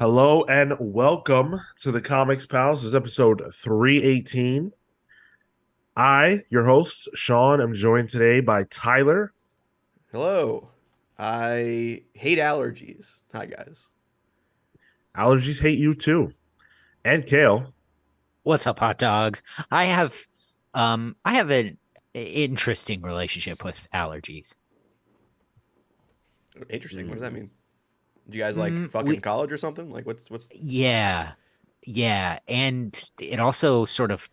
Hello and welcome to the Comics Pals. This is episode 318. Your host, Sean, am joined today by Tyler. Hello. I hate allergies. Hi, guys. Allergies hate you too. And Kale. What's up, hot dogs? I have an interesting relationship with allergies. Interesting. What does that mean? Do you guys like Mm, fucking we college or something? Like, what's? yeah, yeah, and it also sort of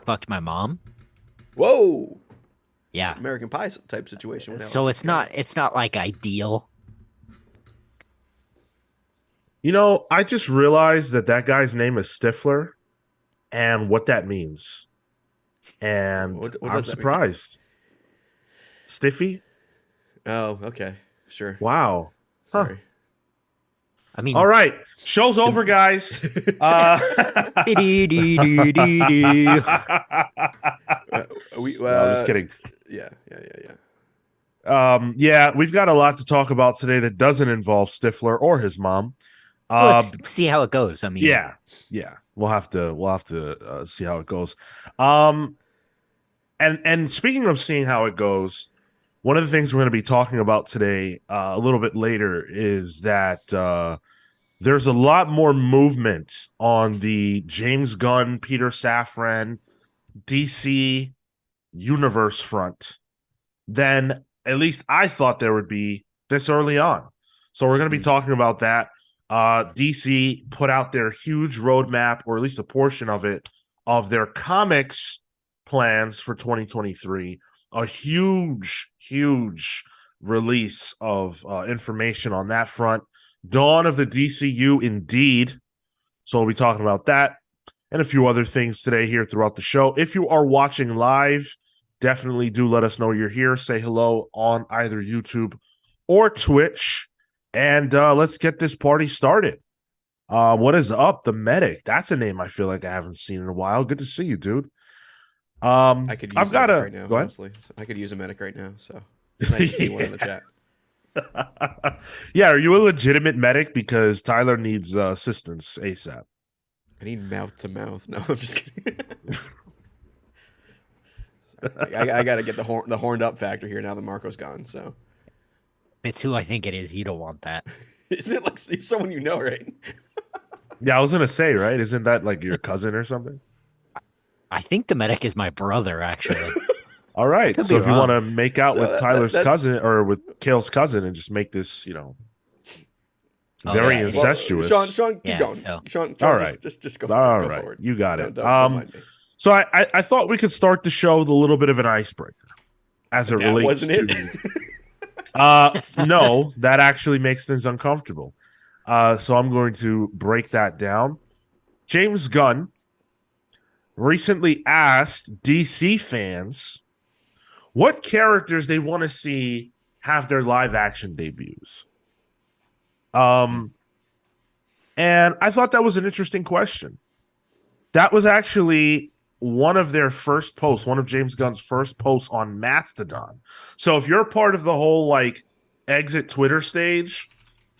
fucked my mom. Whoa! Yeah. American Pie type situation with So allergies. Got it. it's not like ideal. I just realized that guy's name is Stifler and what that means. And What I'm does that mean? surprised. Stiffy? Oh, okay. Sure. Wow. Huh. Sorry. I All mean, right. Show's over, guys. Uh, We no, I'm just kidding. yeah. Yeah, we've got a lot to talk about today that doesn't involve Stifler or his mom. let's see how it goes. I mean, Yeah, we'll have to see how it goes. Um, and speaking of seeing how it goes, one of the things we're going to be talking about today, a little bit later, is that there's a lot more movement on the James Gunn, Peter Safran, DC universe front than at least I thought there would be this early on. So we're going to be talking about that. DC put out their huge roadmap, or at least a portion of it, of their comics plans for 2023. A huge release of information on that front. Dawn of the DCU, indeed. So we'll be talking about that and a few other things today here throughout the show. If you are watching live, definitely do let us know you're here. Say hello on either YouTube or Twitch. And let's get this party started. What is up? The Medic. That's a name I feel like I haven't seen in a while. Good to see you, dude. I could use I've a got medic a right now, go ahead. honestly. I could use a medic right now, so it's nice to see one in the chat. Yeah, are you a legitimate medic? Because Tyler needs assistance ASAP. I need mouth to mouth. No, I'm just kidding. Sorry. I got to get the horned up factor here now that Marco's gone. So it's who I think it is. You don't want that. isn't it like he's someone you know, right? Yeah, I was gonna say, right? Isn't that like your cousin or something? I think the medic is my brother, actually. All right. Could So be if you want wrong. to make out So with Tyler's that's cousin or with Kale's cousin and just make this, Oh, very yeah, it is. well, incestuous. Sean, keep Yeah, going. so Sean, All right. just go. All Go right. forward. You got it. Don't mind me. So I thought we could start the show with a little bit of an icebreaker as it That relates wasn't to it. no, that actually makes things uncomfortable. So I'm going to break that down. James Gunn recently asked DC fans what characters they want to see have their live action debuts. And I thought that was an interesting question. That was actually one of their first posts, one of James Gunn's first posts on Mastodon. So if you're part of the whole like exit Twitter stage,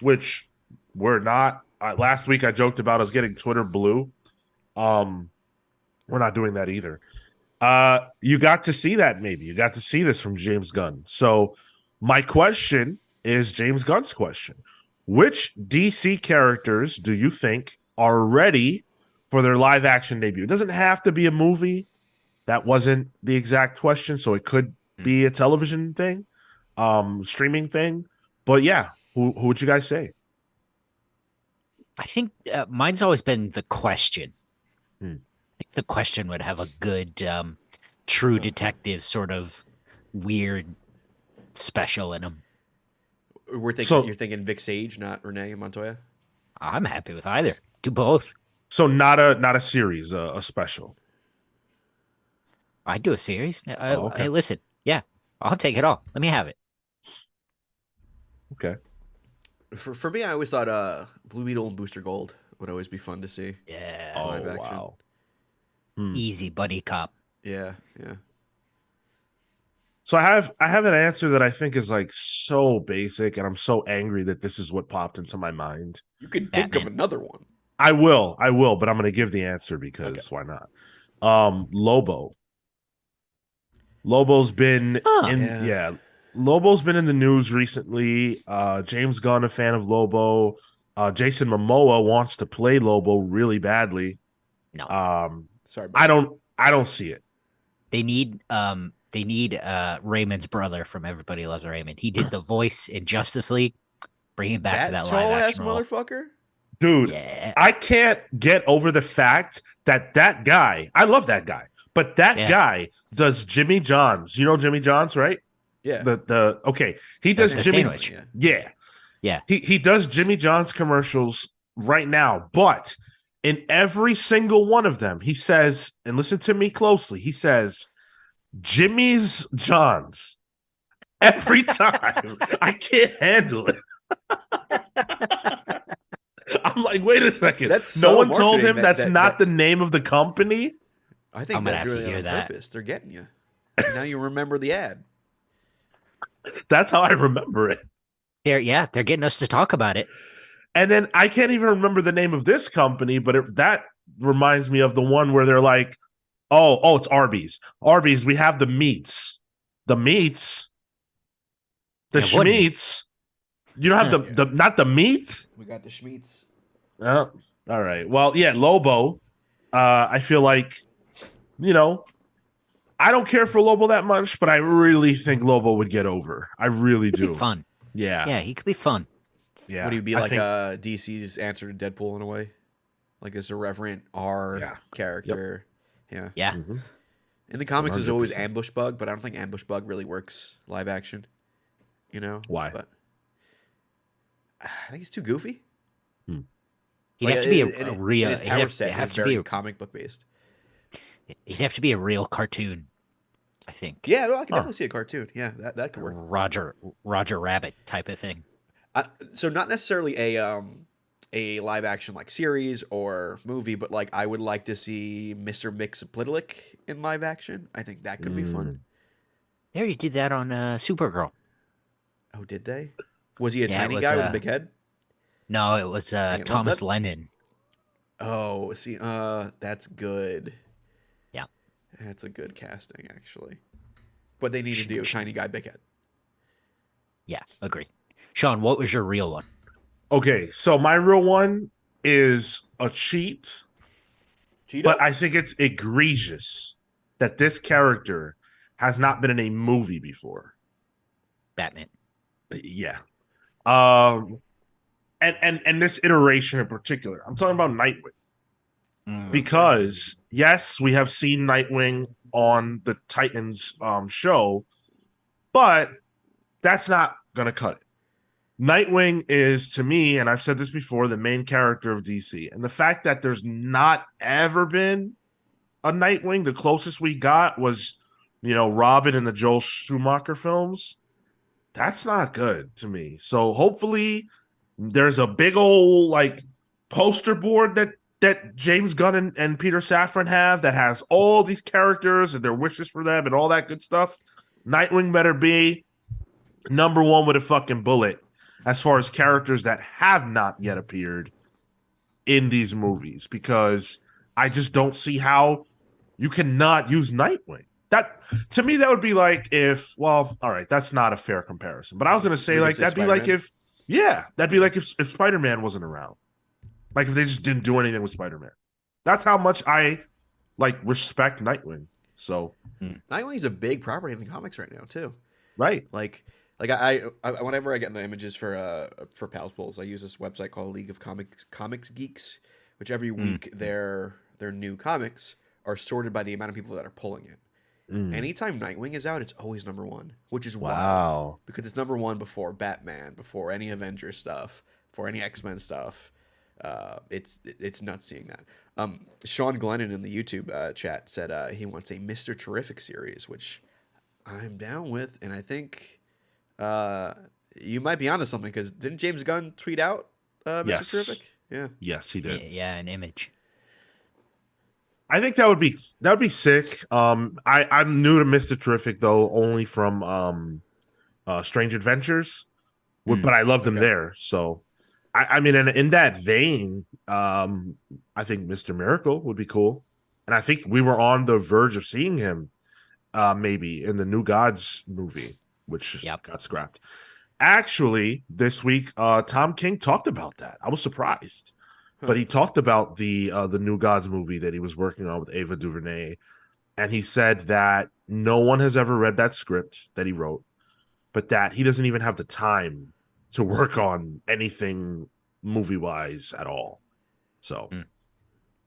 which we're not, last week I joked about us getting Twitter blue. We're not doing that either. You got to see that maybe. You got to see this from James Gunn. So my question is James Gunn's question. Which DC characters do you think are ready for their live action debut? It doesn't have to be a movie. That wasn't the exact question, so it could be a television thing, streaming thing. But yeah, who would you guys say? I think mine's always been the question. Hmm. I think the question would have a good true detective sort of weird special in him. So You're thinking Vic Sage, not Renee Montoya. I'm happy with either. Do both. so not a series, a special. I do a series. Oh, okay. Hey, listen. Yeah, I'll take it all. Let me have it. Okay. For me, I always thought Blue Beetle and Booster Gold would always be fun to see. Yeah. Oh, Live action. wow. Easy buddy cop. Yeah. So I have an answer that I think is like so basic, and I'm so angry that this is what popped into my mind. You can think of Batman. another one. I will, but I'm going to give the answer Okay. because why not? Lobo. Lobo's been Huh. in Yeah. yeah, Lobo's been in the news recently. James Gunn, a fan of Lobo. Jason Momoa wants to play Lobo really badly. No. Sorry, I buddy. don't see it. They need Raymond's brother from Everybody Loves Raymond. He did the voice in Justice League. Bring him back for That that live tall ass action role. motherfucker. Dude, Yeah. I can't get over the fact that that guy, I love that guy, but that Yeah. guy does Jimmy John's. You know Jimmy John's, right? Yeah. The okay, he The does Jimmy. sandwich. Yeah. Yeah, Yeah. he does Jimmy John's commercials right now, but in every single one of them, he says, and listen to me closely, he says Jimmy's John's every time. I can't handle it. I'm like, wait a second. That's No subtle one told marketing him that's not that the name of the company. I think I'm gonna they're have to doing it hear on that. purpose. They're getting you. Now you remember the ad. That's how I remember it. They're getting us to talk about it. And then I can't even remember the name of this company, but that reminds me of the one where they're like, oh, it's Arby's. Arby's, we have the meats. The meats? The Yeah, what schmeats? You don't have the not the meat? We got the Schmeats. Oh, all right. Well, yeah, Lobo. I feel like, I don't care for Lobo that much, but I really think Lobo would get over. I really It'd be do. fun. Yeah. Yeah, he could be fun. Yeah. Would he be I like think- DC's answer to Deadpool in a way? Like this irreverent R character. Yeah. Yeah. Mhm. In the comics, there's always 100%. Ambush Bug, but I don't think Ambush Bug really works live action. You know Why? But I think he's too goofy. He'd Like, have to be and a real. his He'd power have, set have is to very be. comic book based. He'd have to be a real cartoon. I think. Yeah, no, I can definitely see a cartoon. Yeah, that could work. Roger Rabbit type of thing. So not necessarily a live action like series or movie, but like I would like to see Mr. Mxyzptlk in live action. I think that could be fun. They already did that on Supergirl. Oh, did they? Was he a Yeah, it tiny was, guy with a big head? No, it was on, Thomas that- Lennon. Oh, see, that's good. Yeah. That's a good casting, actually. But they need to do tiny guy, big head. Yeah, agree. Sean, what was your real one? Okay, so my real one is a cheat, Cheetah? but I think it's egregious that this character has not been in a movie before. Batman. Yeah. And this iteration in particular, I'm talking about Nightwing. Because yes, we have seen Nightwing on the Titans show, but that's not gonna cut it. Nightwing is, to me, and I've said this before, the main character of DC. And the fact that there's not ever been a Nightwing, the closest we got was, Robin in the Joel Schumacher films. That's not good to me. So hopefully there's a big old poster board that James Gunn and Peter Safran have that has all these characters and their wishes for them and all that good stuff. Nightwing better be number one with a fucking bullet as far as characters that have not yet appeared in these movies, because I just don't see how you cannot use Nightwing. That, to me, that would be like if, well, all right, that's not a fair comparison, but I was going to say, that'd be like if, that'd be like if Spider-Man wasn't around. Like if they just didn't do anything with Spider-Man. That's how much I respect Nightwing. So Nightwing's a big property in the comics right now too. right. Like I whenever I get the images for Pals Pulls, I use this website called League of Comics Geeks, which every week their new comics are sorted by the amount of people that are pulling it. Anytime Nightwing is out, it's always number one, which is wild because it's number one before Batman, before any Avengers stuff, before any X-Men stuff. It's nuts seeing that. Sean Glennon in the YouTube chat said he wants a Mr. Terrific series, which I'm down with, and I think you might be onto something, because didn't James Gunn tweet out Mr. Yes. Terrific? Yeah. Yes, he did. Yeah, an image. I think that would be sick. I'm new to Mr. Terrific though, only from Strange Adventures, Mm. but I loved him Okay. there. So I mean, in that vein, I think Mr. Miracle would be cool, and I think we were on the verge of seeing him, maybe in the New Gods movie, which Yep. got scrapped. Actually, this week, Tom King talked about that. I was surprised, Huh. but he talked about the New Gods movie that he was working on with Ava DuVernay, and he said that no one has ever read that script that he wrote, but that he doesn't even have the time to work on anything movie wise at all. So Mm.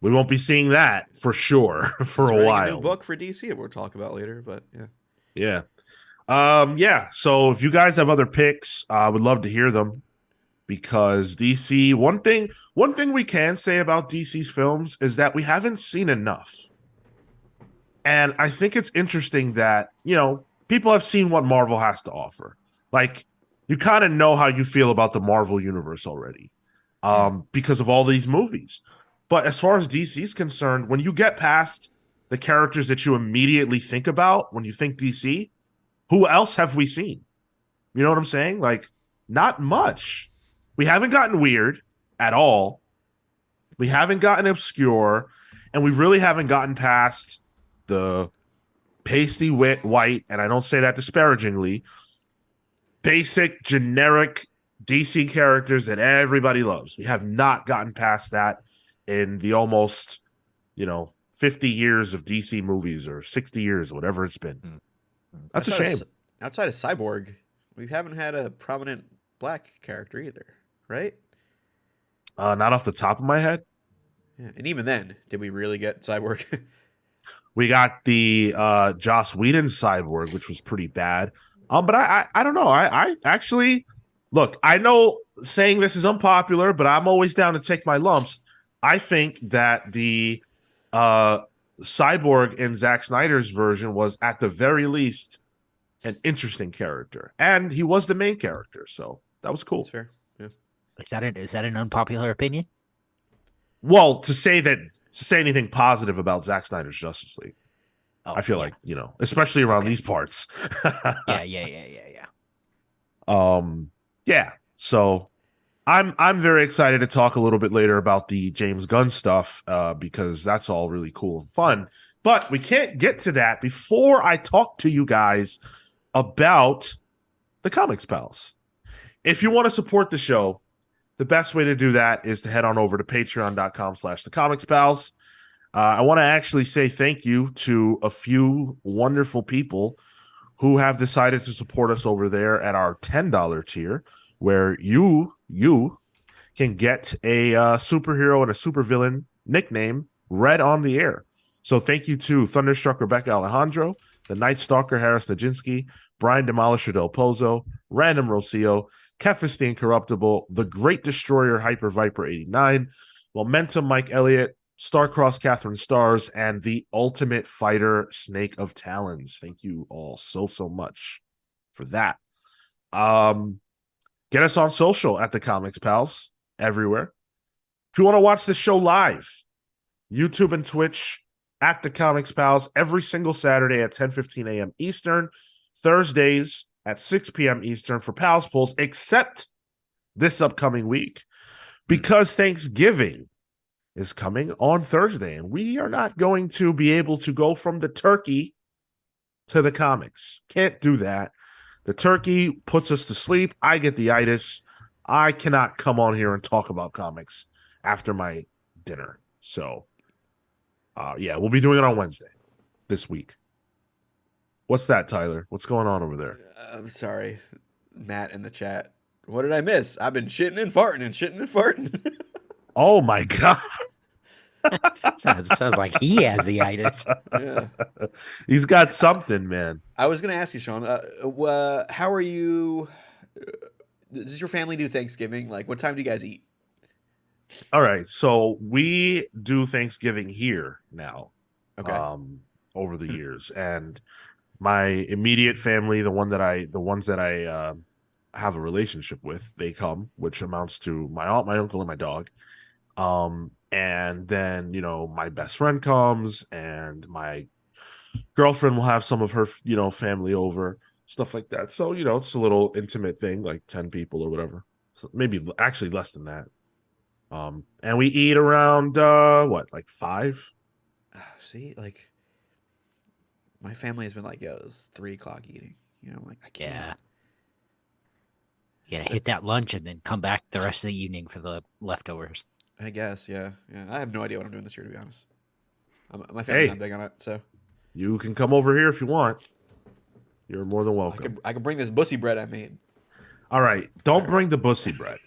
we won't be seeing that for sure for He's a writing a new while. book for DC that we'll talk about later, but yeah. Yeah. Yeah. So if you guys have other picks, I would love to hear them because DC, one thing we can say about DC's films is that we haven't seen enough. And I think it's interesting that, people have seen what Marvel has to offer. Like, you kind of know how you feel about the Marvel universe already, Mm. because of all these movies. But as far as DC is concerned, when you get past the characters that you immediately think about when you think DC, who else have we seen? You know what I'm saying? Like, not much. We haven't gotten weird at all. We haven't gotten obscure, and we really haven't gotten past the pasty white, and I don't say that disparagingly, basic, generic DC characters that everybody loves. We have not gotten past that in the almost, 50 years of DC movies or 60 years, whatever it's been. Mm. That's a Outside of shame. outside of Cyborg, we haven't had a prominent black character either, right? Not off the top of my head. Yeah. And even then, did we really get Cyborg? We got the Joss Whedon Cyborg, which was pretty bad. But I don't know. I actually look. I know saying this is unpopular, but I'm always down to take my lumps. I think that the uh, Cyborg in Zack Snyder's version was at the very least an interesting character, and he was the main character, so that was cool. That's fair. Yeah. Is that an unpopular opinion? Well, to say anything positive about Zack Snyder's Justice League, Oh, I feel yeah. like especially around Okay. these parts. Yeah. Yeah. So I'm very excited to talk a little bit later about the James Gunn stuff, because that's all really cool and fun. But we can't get to that before I talk to you guys about the Comics Pals. If you want to support the show, the best way to do that is to head on over to patreon.com/the Comics Pals. I want to actually say thank you to a few wonderful people who have decided to support us over there at our $10 tier, where you can get a superhero and a supervillain nickname read on the air. So thank you to Thunderstruck Rebecca Alejandro, the Night Stalker Harris Najinski, Brian Demolisher Del Pozo, Random Rocio, Kefis the Incorruptible, The Great Destroyer Hyper Viper 89, Momentum Mike Elliott, Starcross Catherine Stars, and the Ultimate Fighter Snake of Talons. Thank you all so much for that. Get us on social at the Comics Pals everywhere. If you want to watch the show live, YouTube and Twitch at the Comics Pals every single Saturday at 10:15 a.m. Eastern, Thursdays at 6 p.m. Eastern for Pals Pulls, except this upcoming week, because Thanksgiving is coming on Thursday, and we are not going to be able to go from the turkey to the comics. Can't do that. The turkey puts us to sleep. I get the itis. I cannot come on here and talk about comics after my dinner. So, yeah, we'll be doing it on Wednesday this week. What's that, Tyler? What's going on over there? I'm sorry, Matt in the chat. What did I miss? I've been shitting and farting and shitting and farting. Oh, my God. Sounds like he has the itis. Yeah. He's got something, man. I was going to ask you, Sean, how are you? Does your family do Thanksgiving? Like, what time do you guys eat? All right. So we do Thanksgiving here now. Okay. Over the years. And my immediate family, the ones that I have a relationship with, they come, which amounts to my aunt, my uncle, and my dog. And then, my best friend comes and my girlfriend will have some of her, family over, stuff like that. So, it's a little intimate thing, like 10 people or whatever. So maybe actually less than that. And we eat around what, like 5? See, like my family has been like, yo, it's 3 o'clock eating. Like I can't. Yeah. You gotta hit that lunch and then come back the rest of the evening for the leftovers. I guess, yeah. I have no idea what I'm doing this year, to be honest. My family's Hey, not big on it, so you can come over here if you want. You're more than welcome. I could bring this bussy bread I made. All right. Don't bring the bussy bread.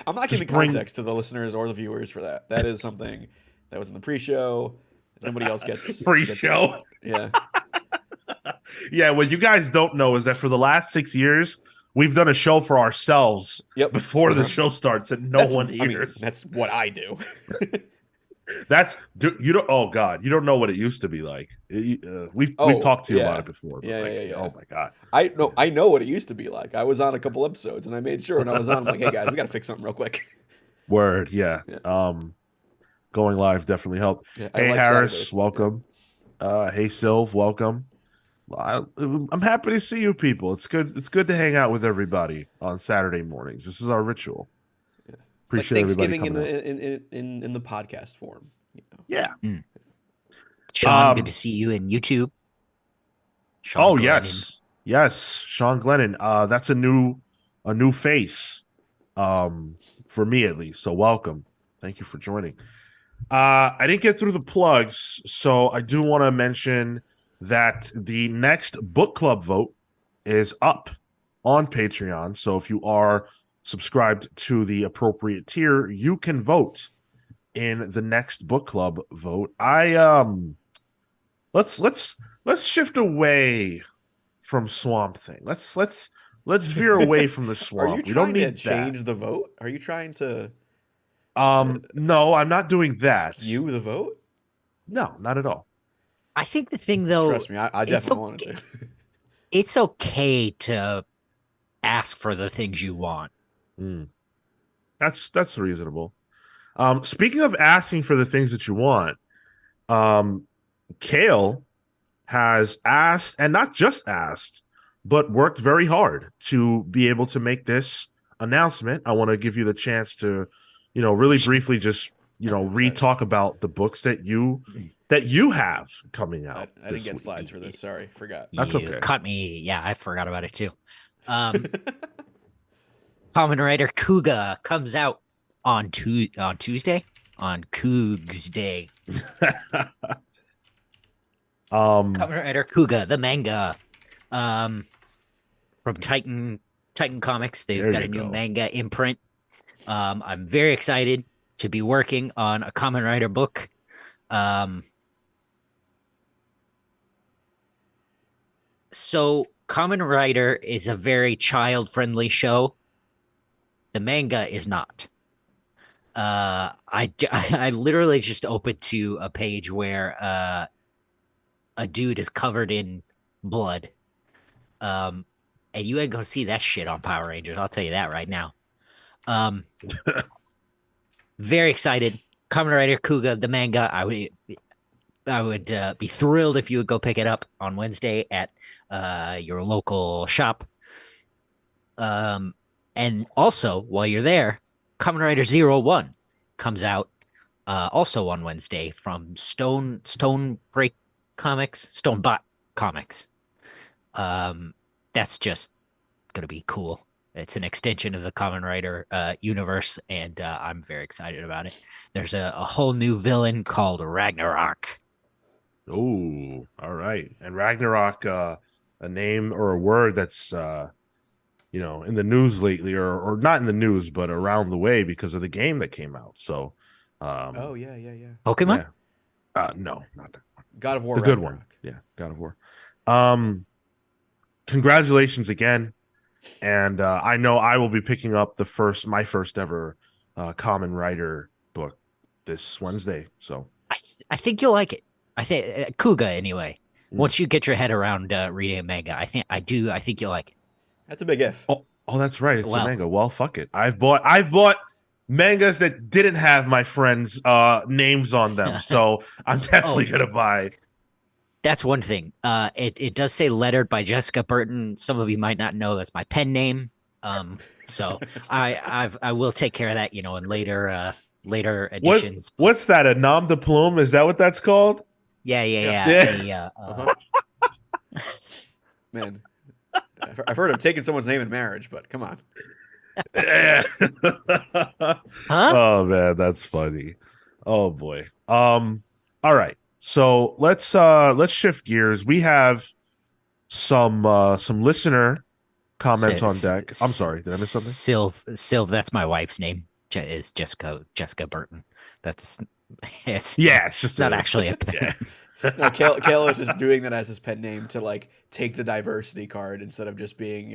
I'm not giving context to the listeners or the viewers for that. That is something that was in the pre-show. Nobody else gets pre-show. Yeah. Yeah, what you guys don't know is that for the last 6 years, we've done a show for ourselves before the show starts, and no one hears. That's what I do. You don't. Oh God, you don't know what it used to be like. We've talked to you about it before. Yeah. Oh my God. I know what it used to be like. I was on a couple episodes, and I made sure when I was on, I'm like, hey guys, we got to fix something real quick. Word, yeah. Going live definitely helped. Yeah, hey Harris, Saturdays. Welcome. Yeah. Hey Sylv, welcome. I'm happy to see you people. It's good. It's good to hang out with everybody on Saturday mornings. This is our ritual. Yeah. Appreciate like Thanksgiving in the podcast form. Yeah. Sean, good to see you in YouTube. Sean Glennon. Yes, Sean Glennon. That's a new face, for me at least. So welcome. Thank you for joining. I didn't get through the plugs, so I do want to mention that the next book club vote is up on Patreon. So if you are subscribed to the appropriate tier, you can vote in the next book club vote. Let's shift away from Swamp Thing. Let's veer away from the swamp. Are you trying to change the vote? Are you trying to no, I'm not doing that. Skew the vote? No, not at all. I think the thing, though, trust me, I definitely wanted to. It's okay to ask for the things you want. That's reasonable. Speaking of asking for the things that you want, Kale has asked, and not just asked, but worked very hard to be able to make this announcement. I want to give you the chance to, really briefly just, re-talk about the books that you have coming out. I didn't get slides for this. Sorry, forgot. That's okay. Cut me. Yeah, I forgot about it too. Kamen Rider Kuga comes out on Tuesday, on Cougs Day. Kamen Rider Kuga, the manga, from Titan Comics. They've got a new manga imprint. I'm very excited to be working on a Kamen Rider book. So Kamen Rider is a very child-friendly show. The manga is not. I literally just opened to a page where a dude is covered in blood. And you ain't gonna see that shit on Power Rangers. I'll tell you that right now. Very excited. Kamen Rider Kuga, the manga. I would be thrilled if you would go pick it up on Wednesday at your local shop. And also, while you're there, Kamen Rider 01 comes out also on Wednesday from Stonebot Comics. That's just going to be cool. It's an extension of the Kamen Rider universe, and I'm very excited about it. There's a whole new villain called Ragnarok. Oh, all right. And Ragnarok, a name or a word that's in the news lately, or not in the news, but around the way because of the game that came out. So, oh yeah. Pokemon? Yeah. No, not that one. God of War. The good one. Yeah, God of War. Congratulations again, and I know I will be picking up my first ever Kamen Rider book this Wednesday. So I think you'll like it. I think Kuga anyway. Once you get your head around reading a manga, I think you'll like it. That's a big if. Oh, that's right. It's a manga. Well, fuck it. I've bought mangas that didn't have my friends' names on them. So I'm Oh, definitely gonna buy. that's one thing. It does say lettered by Jessica Burton. Some of you might not know that's my pen name. So I will take care of that, in later editions. But What's that? A nom de plume? Is that what that's called? yeah, Yeah. yeah, Yeah. yeah. Uh-huh. Man, I've heard of taking someone's name in marriage, but come on. Yeah. Huh? Oh man, that's funny. Oh boy. All right. So let's shift gears. We have some listener comments on deck. I'm sorry, did I miss something? Sylv, that's my wife's name. Is Jessica Burton. That's it's Yeah, it's just not a actually a pen. yeah. No, Kale is just doing that as his pen name to like take the diversity card instead of just being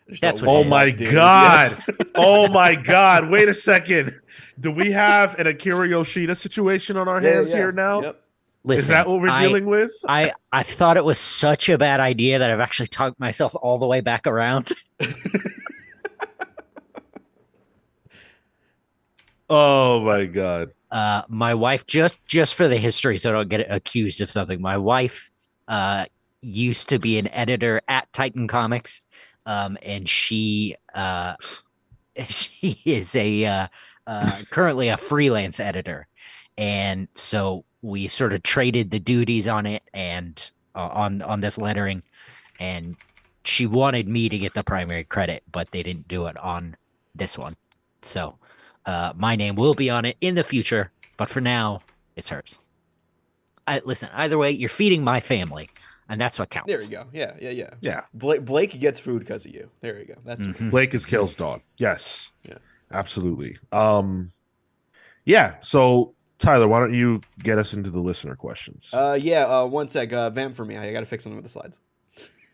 just That's a what it Oh is. my white dude. god. Yeah. Oh my god. Wait a second. Do we have an Akira Yoshida situation on our Yeah, hands yeah. here now? Yep. Is Listen, that what we're dealing with? I thought it was such a bad idea that I've actually talked myself all the way back around. Oh my god. My wife, just for the history, so I don't get accused of something. My wife used to be an editor at Titan Comics, and she she is currently a freelance editor, and so we sort of traded the duties on it and on this lettering, and she wanted me to get the primary credit, but they didn't do it on this one. So my name will be on it in the future, but for now, it's hers. Listen, either way, you're feeding my family, and that's what counts. There you go. Yeah, yeah, yeah. Yeah. Blake gets food because of you. There you go. That's Mhm. Blake is Kale's dog. Yes. Yeah. Absolutely. Yeah, so Tyler, why don't you get us into the listener questions? yeah. One sec. Vamp for me. I got to fix something with the slides.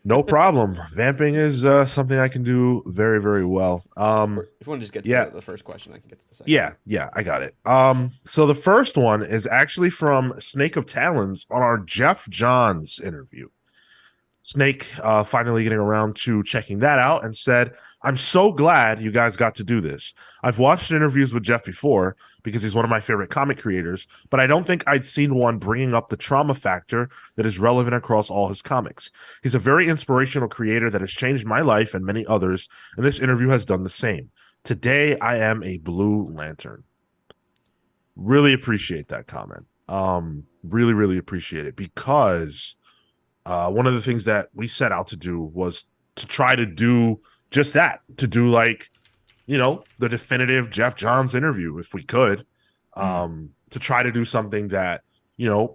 No problem. Vamping is something I can do very, very well. Or if you want to just get to yeah. the first question, I can get to the second. Yeah, I got it. So the first one is actually from Snake of Talons on our Jeff Johns interview. Snake finally getting around to checking that out and said, I'm so glad you guys got to do this. I've watched interviews with Jeff before because he's one of my favorite comic creators, but I don't think I'd seen one bringing up the trauma factor that is relevant across all his comics. He's a very inspirational creator that has changed my life and many others, and this interview has done the same. Today, I am a Blue Lantern. Really appreciate that comment. Really, really appreciate it because one of the things that we set out to do was to try to do just that, to do like, the definitive Jeff Johns interview if we could, to try to do something that,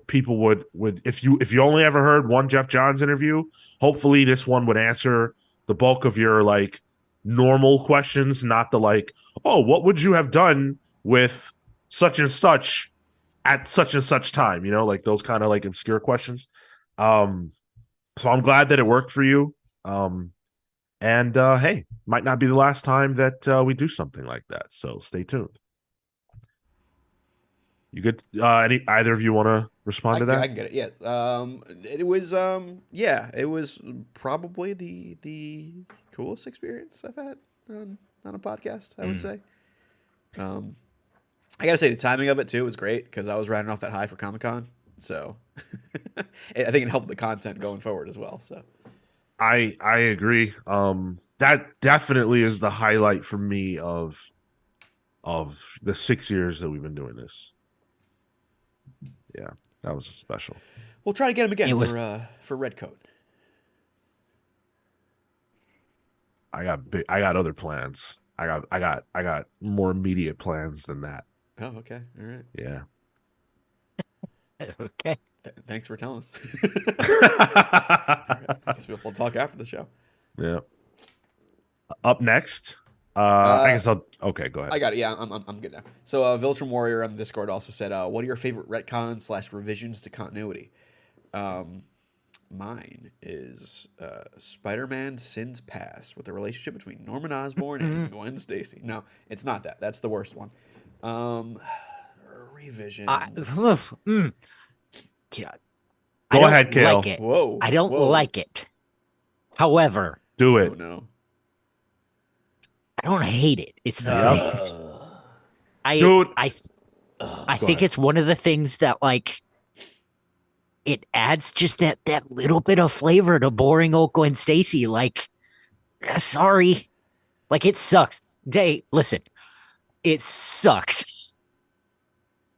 people would, if you only ever heard one Jeff Johns interview, hopefully this one would answer the bulk of your like normal questions, not the like, oh, what would you have done with such and such at such and such time, like those kind of like obscure questions. So I'm glad that it worked for you. And hey, might not be the last time that we do something like that. So stay tuned. You good? Either of you want to respond to that? I can get it. Yeah. It was it was probably the coolest experience I've had on a podcast, I would say. I gotta say the timing of it too was great because I was riding off that high for Comic-Con. So I think it helped the content going forward as well. So I agree. That definitely is the highlight for me of the 6 years that we've been doing this. Yeah, that was special. we'll try to get him again for Redcoat. I got other plans. I got more immediate plans than that. Oh, okay. All right. Yeah. Okay. Thanks for telling us. I guess we'll talk after the show. Yeah. Up next, I guess I'll. Okay, go ahead. I got it. Yeah, I'm good now. So, Village from Warrior on Discord also said, "What are your favorite retcons / revisions to continuity?" Mine is Spider-Man Sins Past with the relationship between Norman Osborn and Gwen Stacy. No, it's not that. That's the worst one. Revisions. Yeah. Go ahead, Kale. Like it. Whoa. I don't like it. However, Do Oh it. no. I don't hate it. It's the thing. I Dude, I I go think ahead. it's one of the things that like it adds just that little bit of flavor to boring old Gwen Stacy. Like, sorry, like it sucks. Day, listen, it sucks,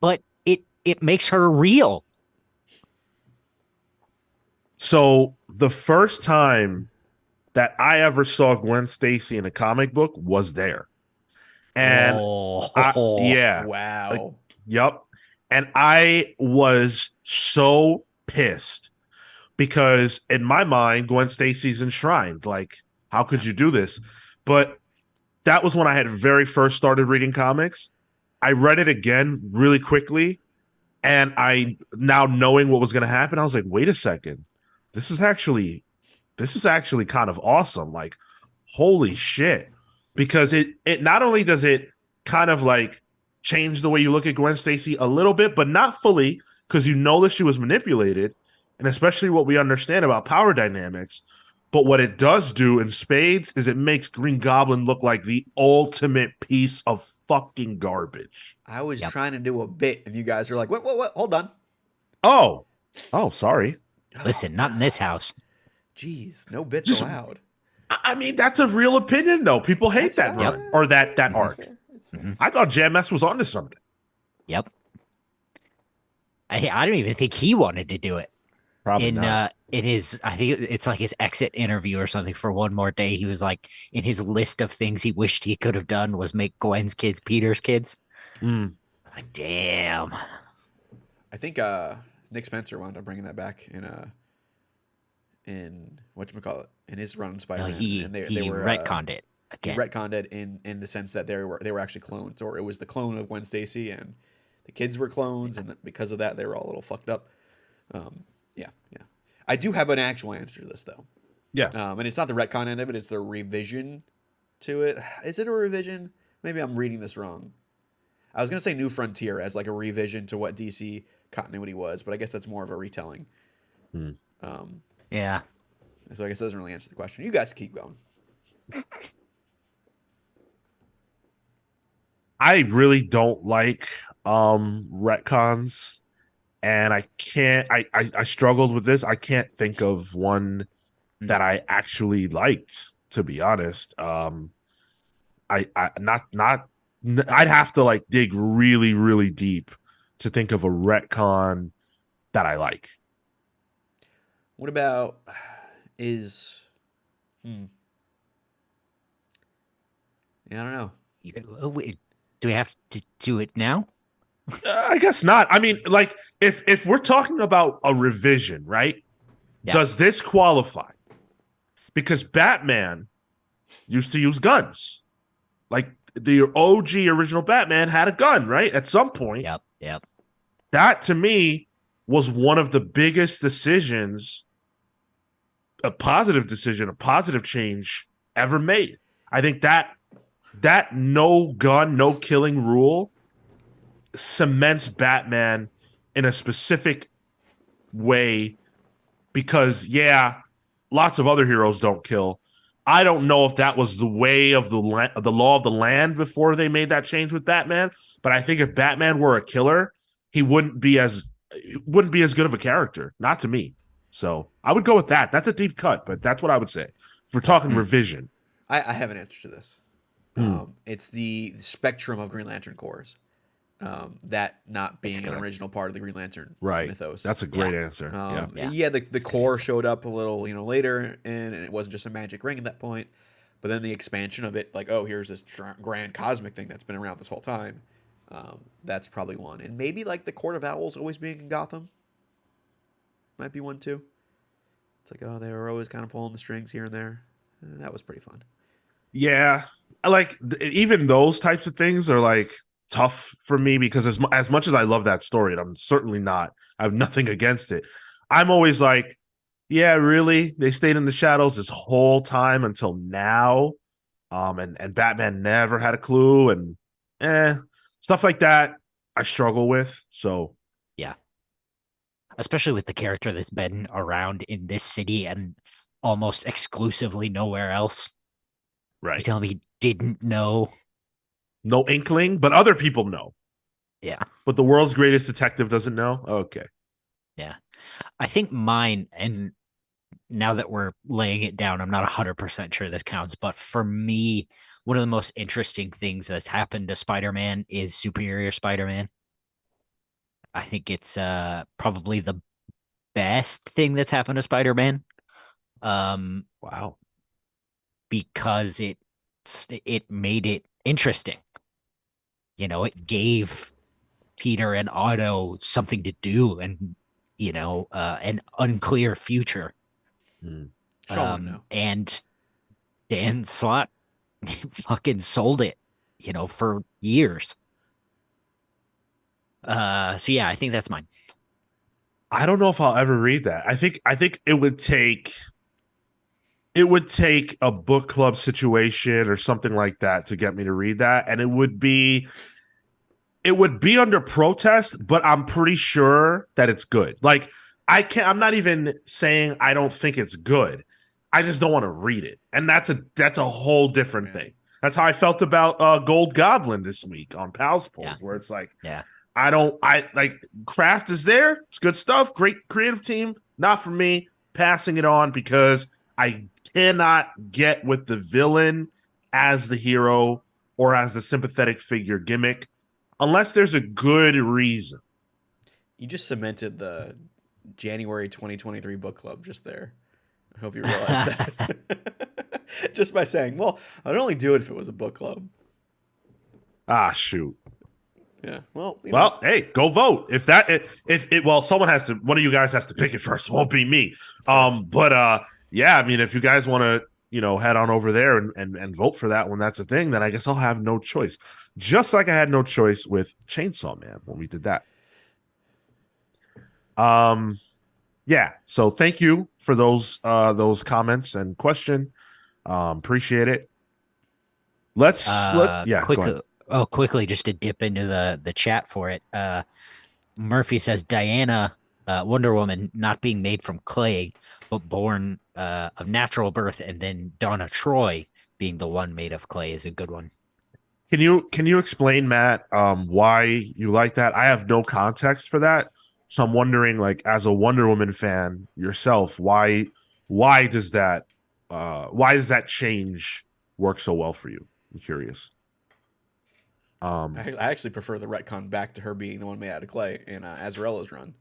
but it makes her real. So the first time that I ever saw Gwen Stacy in a comic book was there. And Oh, yeah, like, Wow. yep. And I was so pissed because in my mind, Gwen Stacy's enshrined. Like, how could Yeah. you do this? But that was when I had very first started reading comics. I read it again really quickly, and I now knowing what was going to happen, I was like, wait a second, this is actually this is actually kind of awesome. Like, holy shit. Because it not only does it kind of like change the way you look at Gwen Stacy a little bit, but not fully, because you know that she was manipulated, and especially what we understand about power dynamics. But what it does do in spades is it makes Green Goblin look like the ultimate piece of fucking garbage. I was yep. trying to do a bit, and you guys are like, what? Hold on. Oh, oh, sorry. Oh, Listen, not in God. this house. Jeez. No bits Just allowed. I mean, that's a real opinion, though. People hate That's that Yep. run or that Mhm. arc. fair. That's fair. Mhm. I thought JMS was onto something. Yep. I don't even think he wanted to do it. Probably not. In his I think it's like his exit interview or something for One More Day, he was like in his list of things he wished he could have done was make Gwen's kids Peter's kids. Mm. Like, damn. I think Nick Spencer wound up bringing that back in whatchamacallit, in his run on No, Spider-Man, he and they he were retconned it he again. retconned it in the sense that they were actually clones, or it was the clone of Gwen Stacy, and the kids were clones, and because of that, they were all a little fucked up. Yeah, yeah. I do have an actual answer to this though, Yeah. and it's not the retcon end of it; it's the revision to it. Is it a revision? Maybe I'm reading this wrong. I was gonna say New Frontier as like a revision to what DC continuity was, but I guess that's more of a retelling. Hmm. Um, Yeah. so I guess it doesn't really answer the question. You guys keep going. I really don't like retcons, and I can't I struggled with this. I can't think of one that I actually liked, to be honest. I not I'd have to like dig really, really deep to think of a retcon that I like. What about is? Hmm, yeah, I don't know. Wait, do we have to do it now? I guess not. I mean, like if we're talking about a revision, right? Yeah. Does this qualify? Because Batman used to use guns. Like the OG original Batman had a gun, right? At some point. Yep. Yep. That to me was one of the biggest decisions, a positive decision, a positive change ever made. I think that no gun, no killing rule cements Batman in a specific way because yeah, lots of other heroes don't kill. I don't know if that was the way of the law of the land before they made that change with Batman, but I think if Batman were a killer, he wouldn't be as good of a character, not to me. So, I would go with that. That's a deep cut, but that's what I would say. If we're talking revision. I have an answer to this. Hmm. It's the spectrum of Green Lantern cores. That not being an good. original part of the Green Lantern Right. mythos. That's a great answer. Yeah. Yeah. The core showed up a little, later, and it wasn't just a magic ring at that point. But then the expansion of it, like, oh, here's this grand cosmic thing that's been around this whole time. That's probably one, and maybe like the Court of Owls always being in Gotham might be one too. It's like, oh, they were always kind of pulling the strings here and there. That was pretty fun. Yeah. I like even those types of things are like tough for me because as much as I love that story, and I'm certainly not, I have nothing against it. I'm always like, yeah, really? They stayed in the shadows this whole time until now. And Batman never had a clue and stuff like that I struggle with. So Yeah. Especially with the character that's been around in this city and almost exclusively nowhere else. You right. tell me he didn't know No inkling, but other people know. Yeah. But the world's greatest detective doesn't know? Okay. Yeah. I think mine, and now that we're laying it down, I'm not 100% sure this counts, but for me, one of the most interesting things that's happened to Spider-Man is Superior Spider-Man. I think it's probably the best thing that's happened to Spider-Man. Um, Wow. because it made it interesting. It gave Peter and Otto something to do and an unclear future. Mm. Sean would know. And Dan Slott fucking sold it, for years. So yeah, I think that's mine. I don't know if I'll ever read that. I think it would take a book club situation or something like that to get me to read that, and it would be under protest, but I'm pretty sure that it's good. Like I'm not even saying I don't think it's good. I just don't want to read it. And that's a whole different Yeah. thing. That's how I felt about Gold Goblin this week on Pals Polls, Yeah. where it's like Yeah. I like craft is there. It's good stuff. Great creative team. Not for me. Passing it on because I cannot get with the villain as the hero or as the sympathetic figure gimmick unless there's a good reason. You just cemented the January 2023 book club just there. I hope you realize that. Just by saying, well, I'd only do it if it was a book club. Ah, shoot. Yeah. Well, Well, hey, go vote. Well, someone has to. One of you guys has to pick it first. It won't be me. But yeah. I mean, if you guys want to, head on over there and vote for that when that's a thing, then I guess I'll have no choice. Just like I had no choice with Chainsaw Man when we did that. Yeah. So thank you for those comments and question. Appreciate it. Yeah. Go ahead. Quickly, just to dip into the chat for it. Murphy says Diana, Wonder Woman, not being made from clay, but born of natural birth, and then Donna Troy being the one made of clay is a good one. Can you explain, Matt, why you like that? I have no context for that, so I'm wondering, like, as a Wonder Woman fan yourself, why does that change work so well for you? I'm curious. I actually prefer the retcon back to her being the one made out of clay in Azarella's run,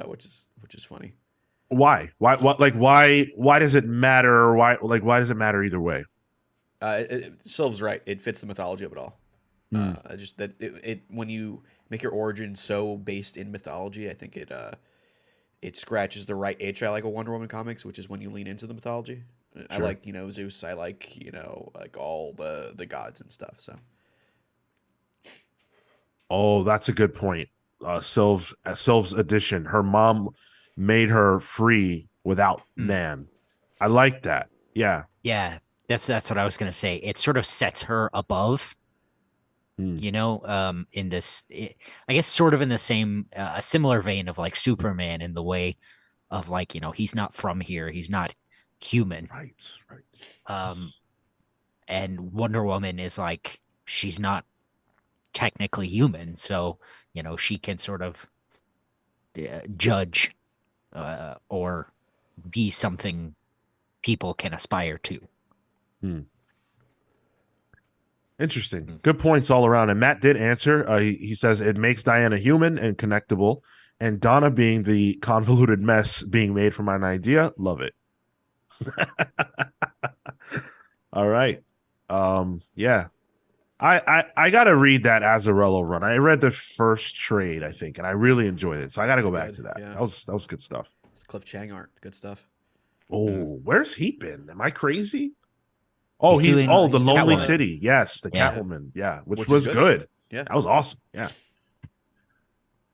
which is funny. Why? Why does it matter? Why does it matter either way? Sylv's right. It fits the mythology of it all. Just that it when you make your origin so based in mythology, I think it scratches the right itch I like a Wonder Woman comics, which is when you lean into the mythology. Sure. I like Zeus. I like like all the gods and stuff. So. Oh, that's a good point. Sylv's edition. Her mom made her free without man. I like that. Yeah. Yeah, that's what I was gonna say. It sort of sets her above, in this, I guess, sort of in the same, a similar vein of like Superman in the way of like, he's not from here, he's not human. Right. And Wonder Woman is like, she's not technically human, so she can sort of judge or be something people can aspire to. Interesting. Good points all around. And Matt did answer. He says it makes Diana human and connectable, and Donna being the convoluted mess being made from an idea. Love it. All right. Yeah. I gotta read that Azzarello run. I read the first trade, I think, and I really enjoyed it. So I gotta go back to that. Yeah. That was good stuff. It's Cliff Chang art. Good stuff. Oh, where's he been? Am I crazy? Oh, he's the Lonely Catwoman. City. Yes, the Yeah. Catwoman. Yeah, which was good. Yeah, that was awesome. Yeah.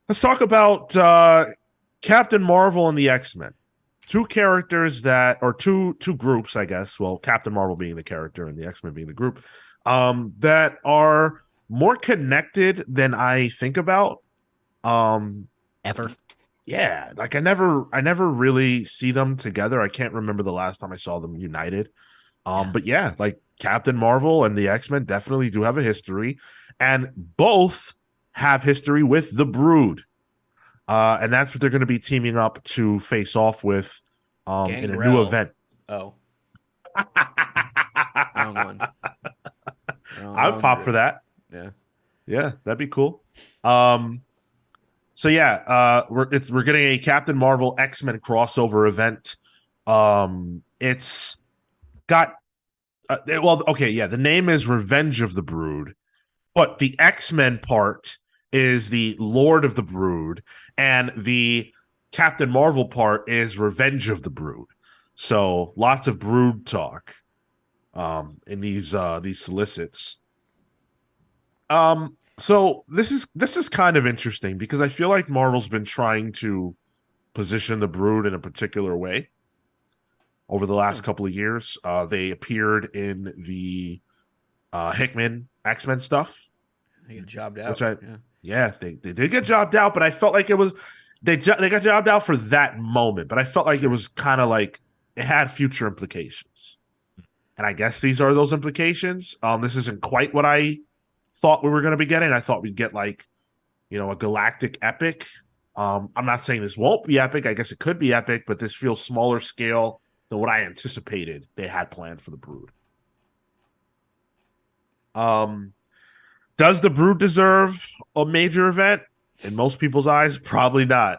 Let's talk about Captain Marvel and the X-Men. Two characters two groups, I guess. Well, Captain Marvel being the character and the X-Men being the group, that are more connected than I think about. Ever. Yeah, like I never really see them together. I can't remember the last time I saw them united. Yeah. But yeah, like Captain Marvel and the X-Men definitely do have a history, and both have history with the Brood. And that's what they're going to be teaming up to face off with in a new Gangrel. event. Oh, wrong one. I would Wrong pop for group. that. Yeah. Yeah, that'd be cool. So yeah, we're getting a Captain Marvel X-Men crossover event. It's got well, okay, yeah, the name is Revenge of the Brood, but the X-Men part is the Lord of the Brood, and the Captain Marvel part is Revenge of the Brood. So lots of Brood talk in these solicits. So this is kind of interesting because I feel like Marvel's been trying to position the Brood in a particular way over the Hmm. last couple of years. They appeared in the Hickman X-Men stuff, They get jobbed which out. I Yeah. yeah, they did get jobbed out, but I felt like it was they got jobbed out for that moment, but I felt like it Sure. was kind of like it had future implications. And I guess these are those implications. This isn't quite what I thought we were going to be getting. I thought we'd get like, a galactic epic. I'm not saying this won't be epic. I guess it could be epic, but this feels smaller scale than what I anticipated they had planned for the Brood. Um, does the Brood deserve a major event? In most people's eyes, probably not.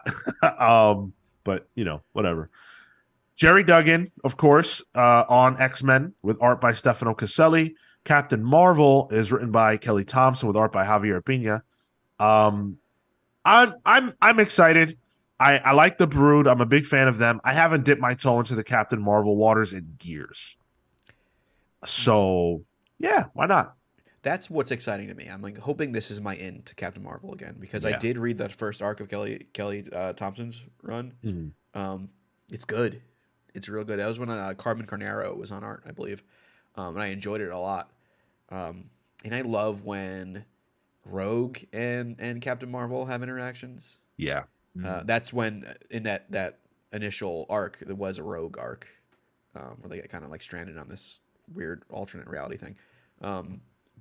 But whatever. Jerry Duggan, of course, on X-Men with art by Stefano Caselli. Captain Marvel is written by Kelly Thompson with art by Javier Pina. Um, I'm excited. I like the Brood. I'm a big fan of them. I haven't dipped my toe into the Captain Marvel waters in years. So yeah, why not? That's what's exciting to me. I'm like hoping this is my in to Captain Marvel again because I Yeah. did read that first arc of Kelly Thompson's run. Mhm. It's good. It's real good. That was when Carmen Carnero was on art, I believe, and I enjoyed it a lot. And I love when Rogue and Captain Marvel have interactions. Yeah. That's when in that initial arc there was a Rogue arc where they get kind of like stranded on this weird alternate reality thing.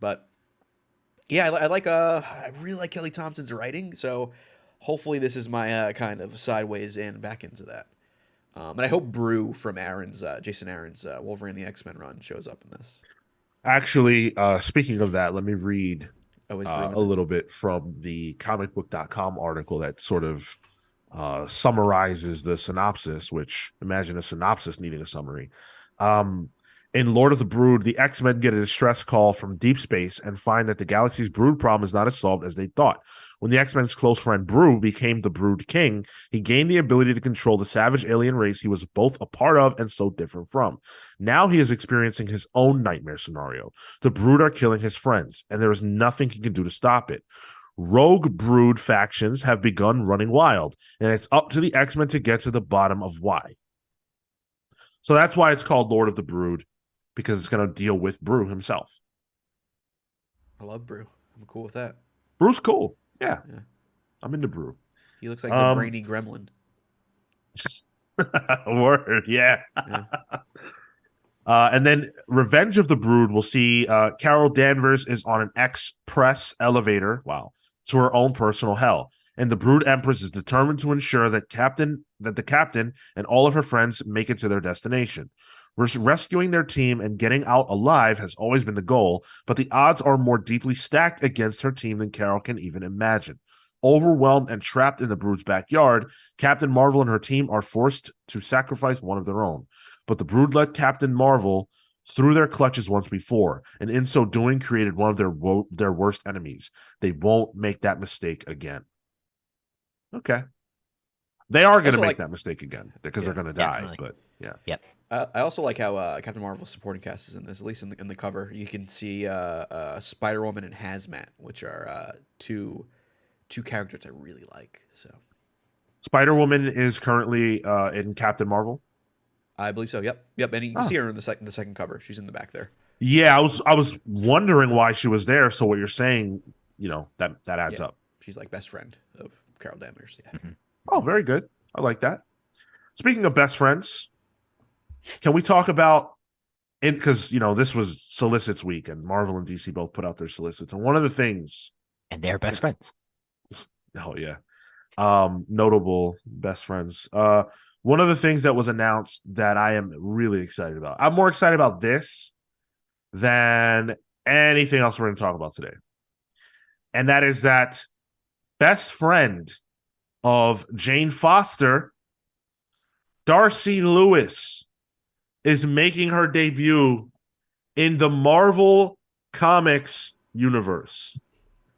But yeah, I really like Kelly Thompson's writing, so hopefully this is my kind of sideways in back into that. And I hope Brew from Jason Aaron's Wolverine the X-Men run shows up in this. Actually, speaking of that, let me read Oh, is Brew in a this? little bit from the comicbook.com article that sort of summarizes the synopsis, which imagine a synopsis needing a summary. Um, in Lord of the Brood, the X-Men get a distress call from deep space and find that the galaxy's brood problem is not as solved as they thought. When the X-Men's close friend Brew became the Brood King, he gained the ability to control the savage alien race he was both a part of and so different from. Now he is experiencing his own nightmare scenario. The Brood are killing his friends, and there is nothing he can do to stop it. Rogue Brood factions have begun running wild, and it's up to the X-Men to get to the bottom of why. So that's why it's called Lord of the Brood, because it's going to deal with Brew himself. I love Brew. I'm cool with that. Brew's cool. Yeah, Yeah. I'm into Brew. He looks like the brainy gremlin. Word, yeah. Yeah. And then Revenge of the Brood, we'll see Carol Danvers is on an express elevator, wow, to her own personal hell. And the Brood Empress is determined to ensure that the captain and all of her friends make it to their destination. Rescuing their team and getting out alive has always been the goal, but the odds are more deeply stacked against her team than Carol can even imagine. Overwhelmed and trapped in the Brood's backyard, Captain Marvel and her team are forced to sacrifice one of their own. But the Brood let Captain Marvel through their clutches once before, and in so doing created one of their worst enemies. They won't make that mistake again. Okay. They are going to Also, make like, that mistake again because yeah, they're going to die, definitely. but yeah. Yep. I also like how Captain Marvel's supporting cast is in this. At least in the cover, you can see Spider Woman and Hazmat, which are two characters I really like. So Spider-Woman is currently in Captain Marvel. I believe so. Yep. And you can see her in the second cover. She's in the back there. Yeah, I was wondering why she was there. So what you're saying, that adds Yeah. up. She's like best friend of Carol Danvers. Yeah. Mhm. Oh, very good. I like that. Speaking of best friends, can we talk about because this was solicits week, and Marvel and DC both put out their solicits, and one of the things, And they're best friends. oh yeah, notable best friends. One of the things that was announced that I am really excited about. I'm more excited about this than anything else we're going to talk about today, and that is that best friend of Jane Foster, Darcy Lewis, is making her debut in the Marvel Comics universe.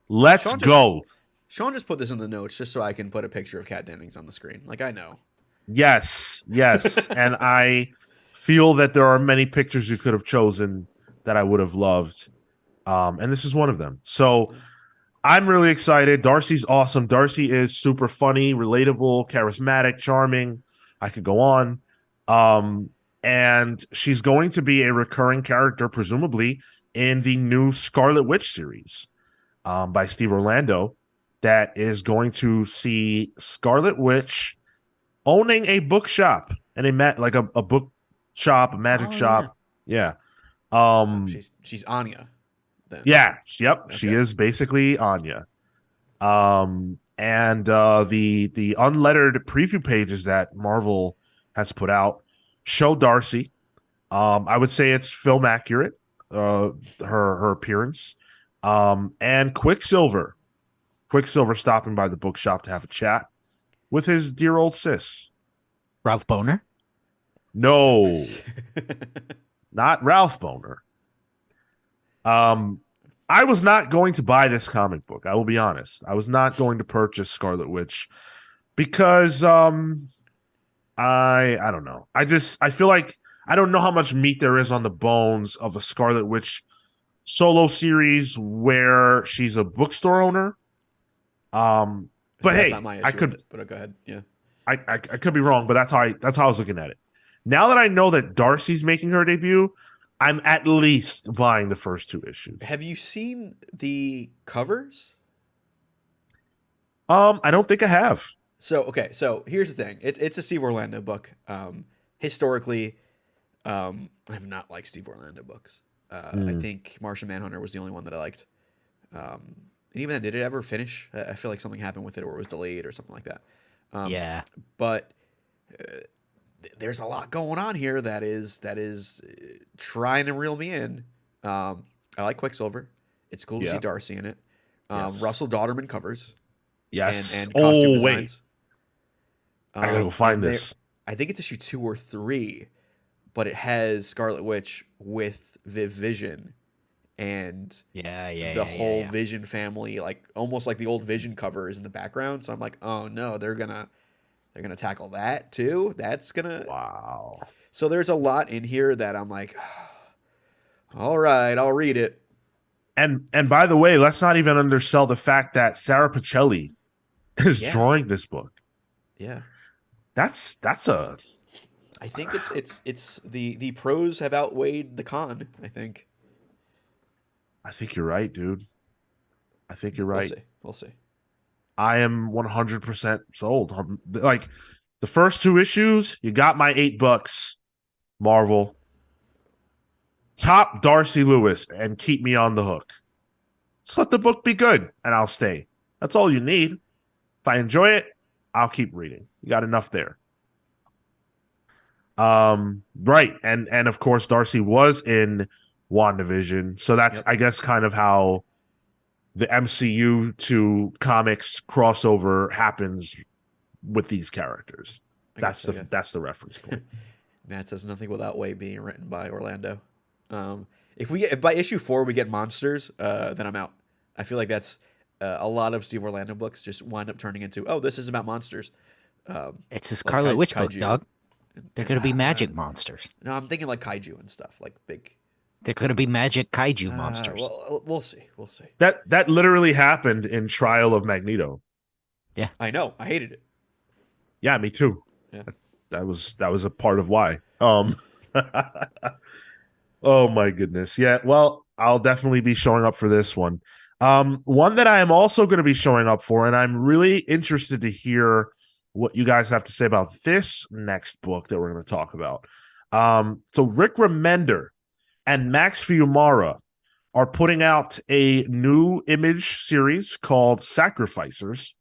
Let's go. Sean just put this in the notes just so I can put a picture of Kat Dennings on the screen. Like, I know. Yes. And I feel that there are many pictures you could have chosen that I would have loved. And this is one of them. So I'm really excited. Darcy's awesome. Darcy is super funny, relatable, charismatic, charming. I could go on. And she's going to be a recurring character, presumably, in the new Scarlet Witch series by Steve Orlando, that is going to see Scarlet Witch owning a bookshop and a book shop, a magic shop. Yeah. She's Anya. Then. Yeah. Yep. Okay. She is basically Anya. And the unlettered preview pages that Marvel has put out show Darcy. I would say it's film accurate. Her appearance. And Quicksilver stopping by the bookshop to have a chat with his dear old sis. Ralph Boner? No, not Ralph Boner. I was not going to buy this comic book. I will be honest. I was not going to purchase Scarlet Witch because I don't know. I feel like I don't know how much meat there is on the bones of a Scarlet Witch solo series where she's a bookstore owner. But hey, I could. But go ahead. Yeah, I could be wrong, but that's how I was looking at it. Now that I know that Darcy's making her debut, I'm at least buying the first 2 issues. Have you seen the covers? I don't think I have. So here's the thing. It's a Steve Orlando book. Historically, I have not liked Steve Orlando books. I think Martian Manhunter was the only one that I liked. And even then, did it ever finish? I feel like something happened with it, or it was delayed, or something like that. Yeah. But there's a lot going on here that is trying to reel me in. I like Quicksilver. It's cool to see Darcy in it. Yes. Russell Dauterman covers. Yes. And costume designs. Wait. I gotta go find this. I think it's issue 2 or 3, but it has Scarlet Witch with Viv Vision and the whole Vision family, like almost like the old Vision cover is in the background. So I'm like, oh no, they're gonna tackle that too. That's gonna wow. So there's a lot in here that I'm like, all right, I'll read it. And by the way, let's not even undersell the fact that Sarah Pacelli is drawing this book. Yeah, that's a. I think it's the pros have outweighed the con. I think you're right, dude. I think you're right. We'll see. I am 100% sold. Like the first 2 issues, you got my $8, Marvel. Top Darcy Lewis and keep me on the hook. Just let the book be good and I'll stay. That's all you need. If I enjoy it, I'll keep reading. You got enough there. Right. And of course, Darcy was in WandaVision. So that's, I guess, kind of how the MCU to comics crossover happens with these characters. That's the reference point. Matt says nothing without way being written by Orlando. If by issue 4 we get monsters, then I'm out. I feel like that's a lot of Steve Orlando books just wind up turning into, oh, this is about monsters. It's a Scarlet Witch book, dog. They're going to be magic monsters. No, I'm thinking like kaiju and stuff, like big. They're going to be magic kaiju monsters. Well, we'll see. That literally happened in Trial of Magneto. Yeah, I know. I hated it. Yeah, me too. Yeah. That was a part of why. Oh my goodness. Yeah, well, I'll definitely be showing up for this one. One that I am also going to be showing up for, and I'm really interested to hear what you guys have to say about this next book that we're going to talk about. So Rick Remender and Max Fiumara are putting out a new Image series called Sacrificers.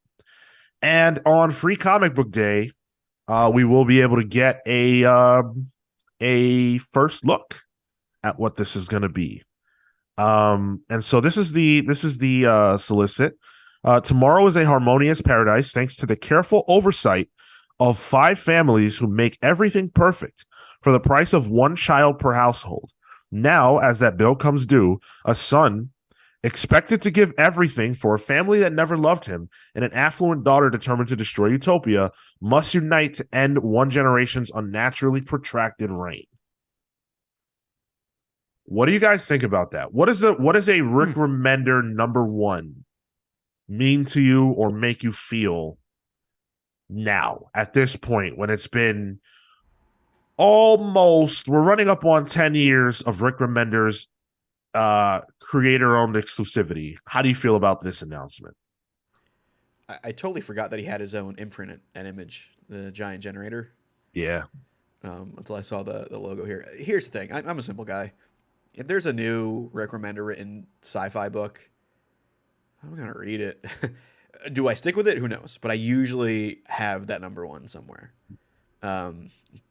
And on Free Comic Book Day, we will be able to get a first look at what this is going to be. And so this is the solicit. Tomorrow is a harmonious paradise thanks to the careful oversight of 5 families who make everything perfect for the price of 1 child per household. Now, as that bill comes due, a son expected to give everything for a family that never loved him and an affluent daughter determined to destroy utopia must unite to end one generation's unnaturally protracted reign. What do you guys think about that? What is a Rick Remender #1 mean to you or make you feel now at this point when it's been we're running up on 10 years of Rick Remender's creator-owned exclusivity? How do you feel about this announcement? I totally forgot that he had his own imprint and Image, the giant generator. Yeah. Until I saw the logo here. Here's the thing. I'm a simple guy. If there's a new Rick Remender written sci-fi book, I'm going to read it. Do I stick with it? Who knows? But I usually have that #1 somewhere.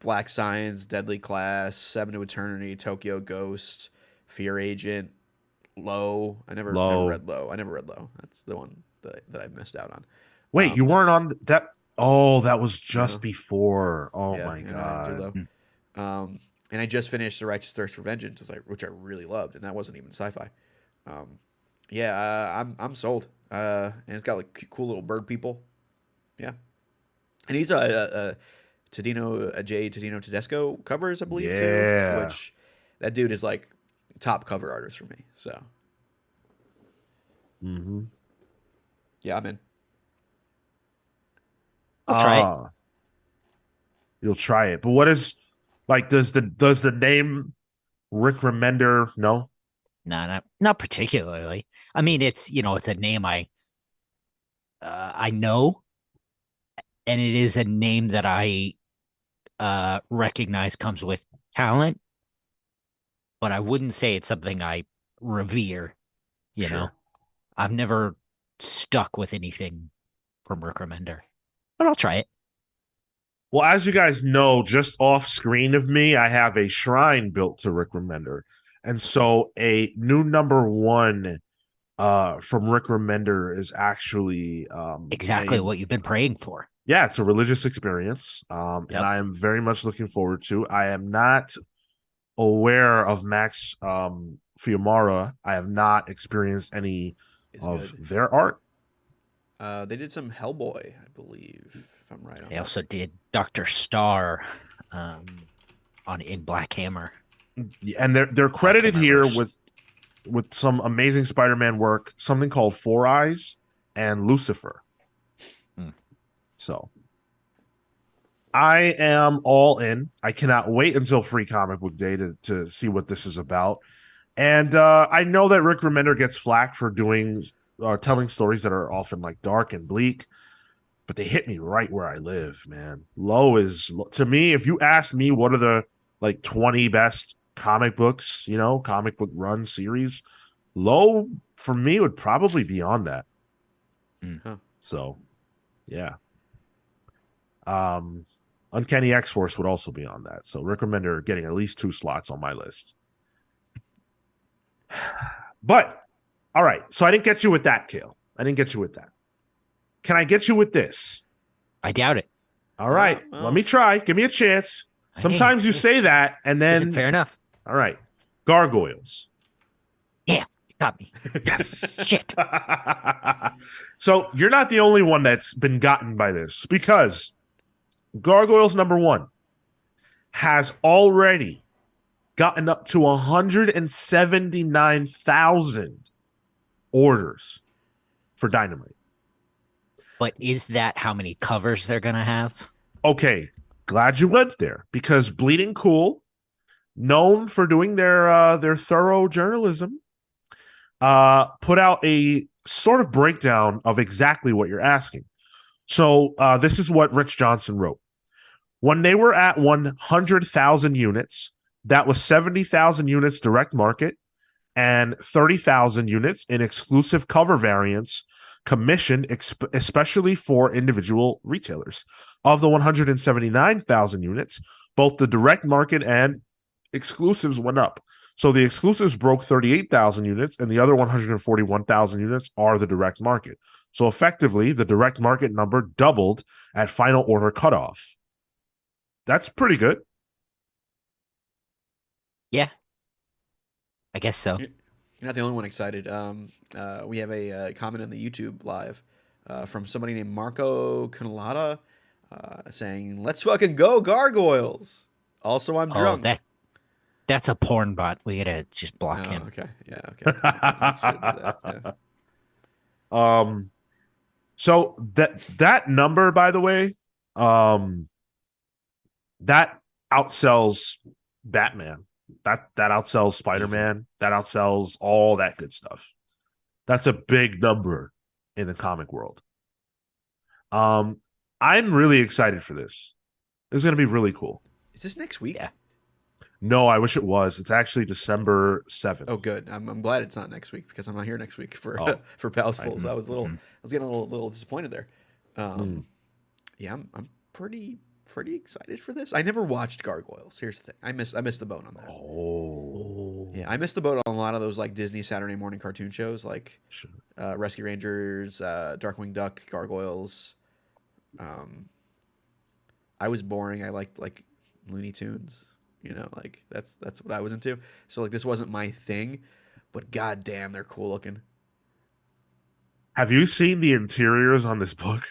Black Science, Deadly Class, 7 to Eternity, Tokyo Ghost, Fear Agent, Low. Never read Low. I never read Low. That's the one that I missed out on. Wait, you weren't on that? Oh, that was just before. Oh yeah, my god. And I just finished The Righteous Thirst for Vengeance, which I really loved, and that wasn't even sci-fi. I'm sold. And it's got like cool little bird people. Yeah, and he's a Tadino Tedesco covers, I believe. Yeah, too, which that dude is like top cover artist for me. So, yeah, I'm in. I'll try it. You'll try it, but what is like? Does the name Rick Remender? No, not particularly. I mean, it's a name I know, and it is a name that I recognize comes with talent, but I wouldn't say it's something I revere. You know, I've never stuck with anything from Rick Remender, but I'll try it. Well, as you guys know, just off screen of me, I have a shrine built to Rick Remender. And so a new #1 from Rick Remender is actually exactly what you've been praying for. Yeah, it's a religious experience. And I am very much looking forward to. I am not aware of Max Fiumara. I have not experienced any their art. They did some Hellboy, I believe, if I'm right. They also did Dr. Star in Black Hammer. And they're credited here with some amazing Spider-Man work, something called Four Eyes and Lucifer. So I am all in. I cannot wait until Free Comic Book Day to see what this is about. And I know that Rick Remender gets flack for telling stories that are often like dark and bleak, but they hit me right where I live, man. Low is, to me, if you ask me what are the like 20 best comic books, comic book run series, Low for me would probably be on that. So, yeah. Uncanny X-Force would also be on that. So Rick Remender getting at least 2 slots on my list. But, all right. So I didn't get you with that, Kale. I didn't get you with that. Can I get you with this? I doubt it. All right. Let me try. Give me a chance. Sometimes you say that, and then... Fair enough. All right. Gargoyles. Yeah, you got me. Yes. Shit. So you're not the only one that's been gotten by this, because Gargoyles #1 has already gotten up to 179,000 orders for Dynamite. But is that how many covers they're going to have? Okay, glad you went there, because Bleeding Cool, known for doing their thorough journalism, put out a sort of breakdown of exactly what you're asking. So this is what Rich Johnson wrote. When they were at 100,000 units, That was 70,000 units direct market and 30,000 units in exclusive cover variants commissioned especially for individual retailers. Of the 179,000 units, both the direct market and exclusives went up. So the exclusives broke 38,000 units, and the other 141,000 units are the direct market. So effectively, the direct market number doubled at final order cutoff. That's pretty good. Yeah, I guess so. You're not the only one excited. We have a comment in the YouTube live from somebody named Marco Canalata saying, "Let's fucking go, Gargoyles." Also, I'm Oh, drunk. that's a porn bot. We gotta just block Oh, him. okay. Yeah, okay. Should do that. Yeah. So that number, by the way, that outsells Batman. That outsells Spider-Man. That outsells all that good stuff. That's a big number in the comic world. I'm really excited for this. This is going to be really cool. Is this next week? Yeah. No, I wish it was. It's actually December 7th. Oh, good. I'm glad it's not next week because I'm not here next week for for Pals Pulls. I was getting a little disappointed there. Yeah, I'm pretty excited for this. I never watched Gargoyles. Here's the thing. I missed the boat on that. Oh. Yeah, I missed the boat on a lot of those like Disney Saturday morning cartoon shows like Rescue Rangers, Darkwing Duck, Gargoyles. I was boring. I liked like Looney Tunes. You know, like that's what I was into. So like this wasn't my thing, but goddamn, they're cool looking. Have you seen the interiors on this book?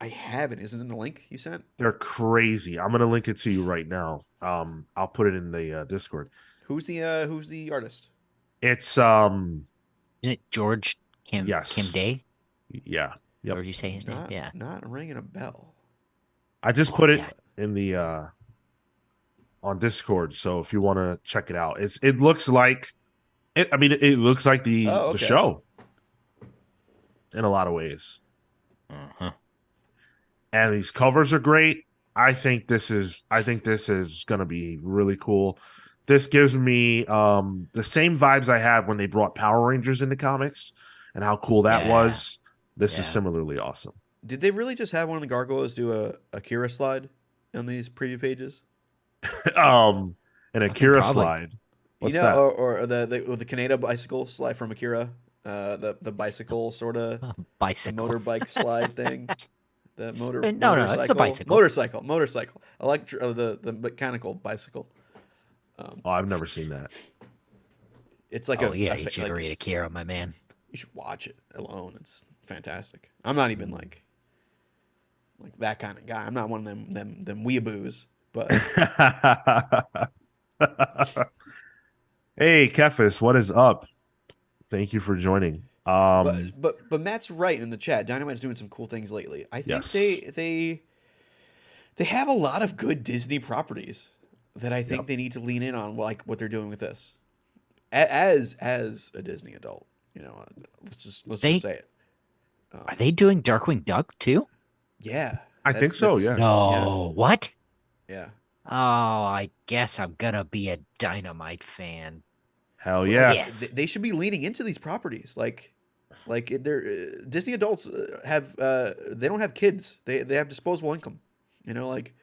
I haven't. Isn't it in the link you sent? They're crazy. I'm gonna link it to you right now. I'll put it in the Discord. Who's the artist? It's Isn't it George Kim yes. Kim Day? Yeah. Yep. Or you say his name? Yeah. Not ringing a bell. I just put it in the on Discord, so if you want to check it out, it looks like it. I mean, it looks like the show in a lot of ways. Uh-huh. And these covers are great. I think this is going to be really cool. This gives me the same vibes I had when they brought Power Rangers into comics and how cool that was. This is similarly awesome. Did they really just have one of the Gargoyles do a Akira slide on these preview pages? An Akira slide. What's that? Or the Kaneda bicycle slide from Akira, the bicycle sort of bicycle motorbike slide thing. The no, it's a bicycle. Motorcycle. The mechanical bicycle. I've never seen that. It's like you should read Akira, my man. You should watch it alone. It's fantastic. I'm not even like that kind of guy. I'm not one of them weeaboos. But hey, Kefis, what is up? Thank you for joining. But Matt's right in the chat. Dynamite's doing some cool things lately. I think they have a lot of good Disney properties that I think they need to lean in on, like what they're doing with this. As a Disney adult, you know, let's just say it. Are they doing Darkwing Duck too? Yeah, I think so. Yeah. No, what? Yeah. Oh, I guess I'm gonna be a Dynamite fan. Hell yeah! Yes. They should be leaning into these properties. Like they're Disney adults have they don't have kids. They have disposable income. You know, like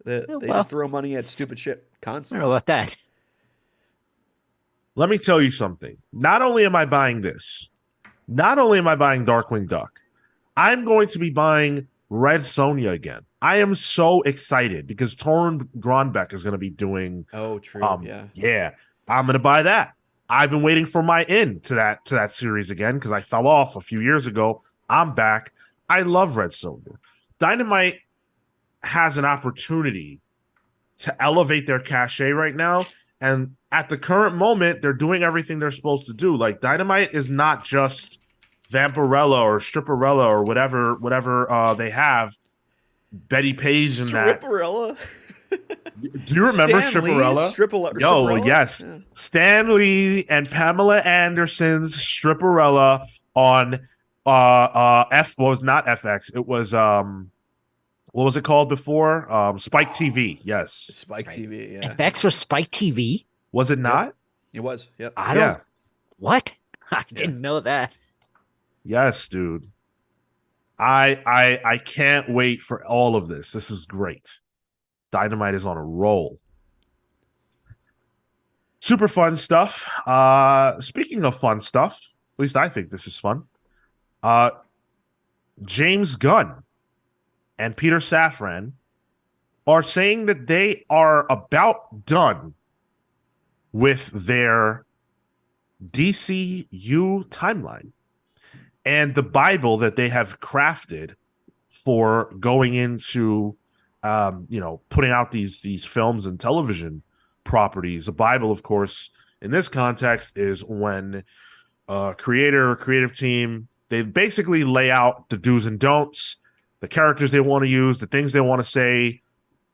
they just throw money at stupid shit constantly. I don't know about that. Let me tell you something. Not only am I buying this, not only am I buying Darkwing Duck, I'm going to be buying Red Sonja again. I am so excited because Torun Grønbekk is going to be doing. Oh, true. Yeah. I'm going to buy that. I've been waiting for my end to that series again because I fell off a few years ago. I'm back. I love Red Sonja. Dynamite has an opportunity to elevate their cachet right now, and at the current moment, they're doing everything they're supposed to do. Like Dynamite is not just Vampirella or Stripperella or whatever they have. Betty Page in that. Stripperella? Do you remember Stripperella? Stripperella? Yes. Yeah. Stan Lee and Pamela Anderson's Stripperella on was not FX. It was what was it called before? Spike TV. Yes. Spike Right. TV. Yeah. FX was Spike TV. Was it Yep. not? It was. Yep. I don't. Yeah. What? I Yeah. didn't know that. Yes, dude. I can't wait for all of this. This is great. Dynamite is on a roll. Super fun stuff. Speaking of fun stuff, at least I think this is fun. Uh, James Gunn and Peter Safran are saying that they are about done with their DCU timeline and the Bible that they have crafted for going into, putting out these films and television properties. A Bible, of course, in this context, is when a creator or creative team, they basically lay out the do's and don'ts, the characters they want to use, the things they want to say,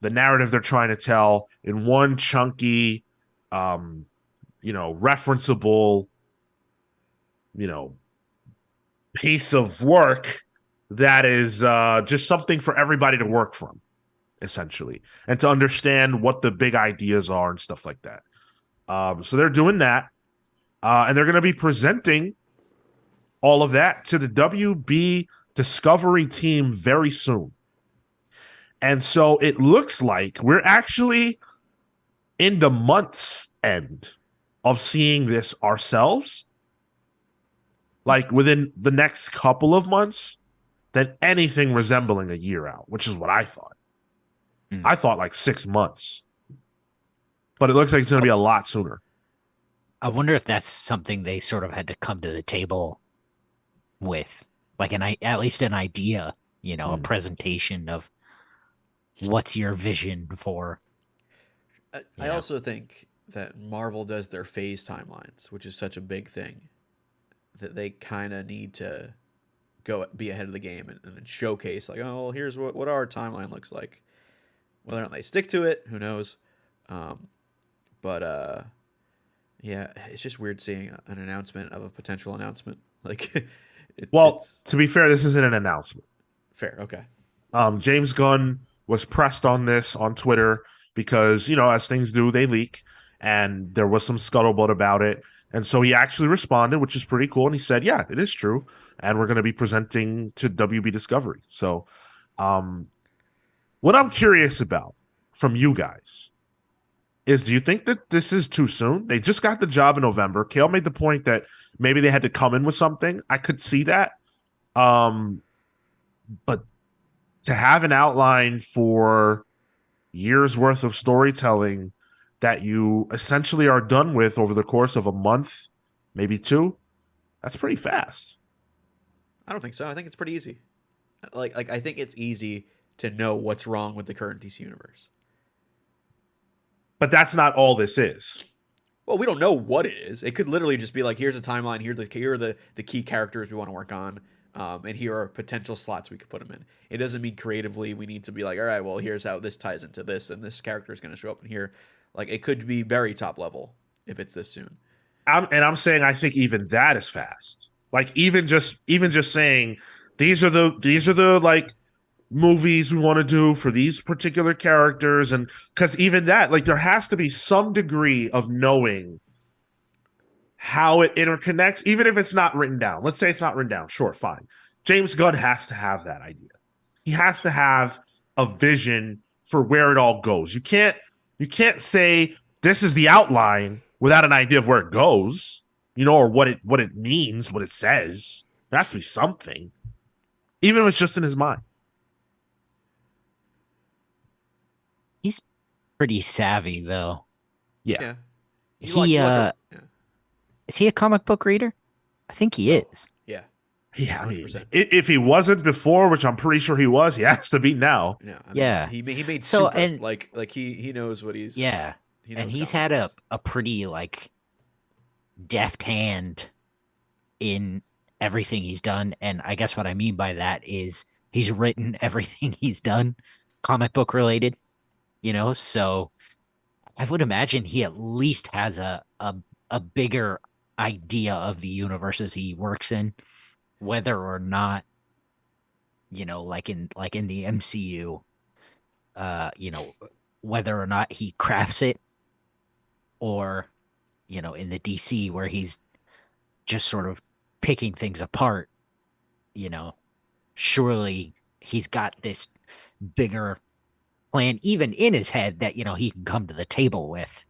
the narrative they're trying to tell in one chunky, referenceable, piece of work that is just something for everybody to work from, essentially, and to understand what the big ideas are and stuff like that. So they're doing that, and they're going to be presenting all of that to the WB Discovery team very soon. And so it looks like we're actually in the month's end of seeing this ourselves, like within the next couple of months, than anything resembling a year out, which is what I thought. I thought like 6 months, but it looks like it's going to be a lot sooner. I wonder if that's something they sort of had to come to the table with, like at least an idea, a presentation of what's your vision for. I also think that Marvel does their phase timelines, which is such a big thing, that they kind of need to be ahead of the game and showcase, like, oh, well, here's what our timeline looks like. Whether or not they stick to it, who knows? Yeah, it's just weird seeing an announcement of a potential announcement. Like, it's to be fair, this isn't an announcement. Fair, okay. James Gunn was pressed on this on Twitter because, as things do, they leak, and there was some scuttlebutt about it. And so he actually responded, which is pretty cool. And he said, yeah, it is true. And we're going to be presenting to WB Discovery. So what I'm curious about from you guys is, do you think that this is too soon? They just got the job in November. Kale made the point that maybe they had to come in with something. I could see that. But to have an outline for years worth of storytelling that you essentially are done with over the course of a month, maybe 2, that's pretty fast. I don't think so. I think it's pretty easy. Like I think it's easy to know what's wrong with the current DC universe. But that's not all this is. Well, we don't know what it is. It could literally just be like, here's a timeline, here are the key characters we want to work on, and here are potential slots we could put them in. It doesn't mean creatively we need to be like, all right, well, here's how this ties into this, and this character is going to show up in here. Like, it could be very top level if it's this soon. I'm saying I think even that is fast. Like, even just saying these are the like movies we want to do for these particular characters, and because even that, like, there has to be some degree of knowing how it interconnects, even if it's not written down. Let's say it's not written down. Sure, fine. James Gunn has to have that idea. He has to have a vision for where it all goes. You can't say this is the outline without an idea of where it goes, or what it means, what it says. There has to be something, even if it's just in his mind. He's pretty savvy, though. Yeah. Is he a comic book reader? I think he is. Yeah. Yeah, I mean, if he wasn't before, which I'm pretty sure he was, he has to be now. Yeah. Yeah. He made So, Super. and like he knows what he's. yeah, and he's had a pretty like deft hand in everything he's done. And I guess what I mean by that is he's written everything he's done comic book related, so I would imagine he at least has a bigger idea of the universes he works in, whether or not, like in the MCU, you know, whether or not he crafts it, or, in the DC where he's just sort of picking things apart, you know, surely he's got this bigger plan even in his head that, he can come to the table with.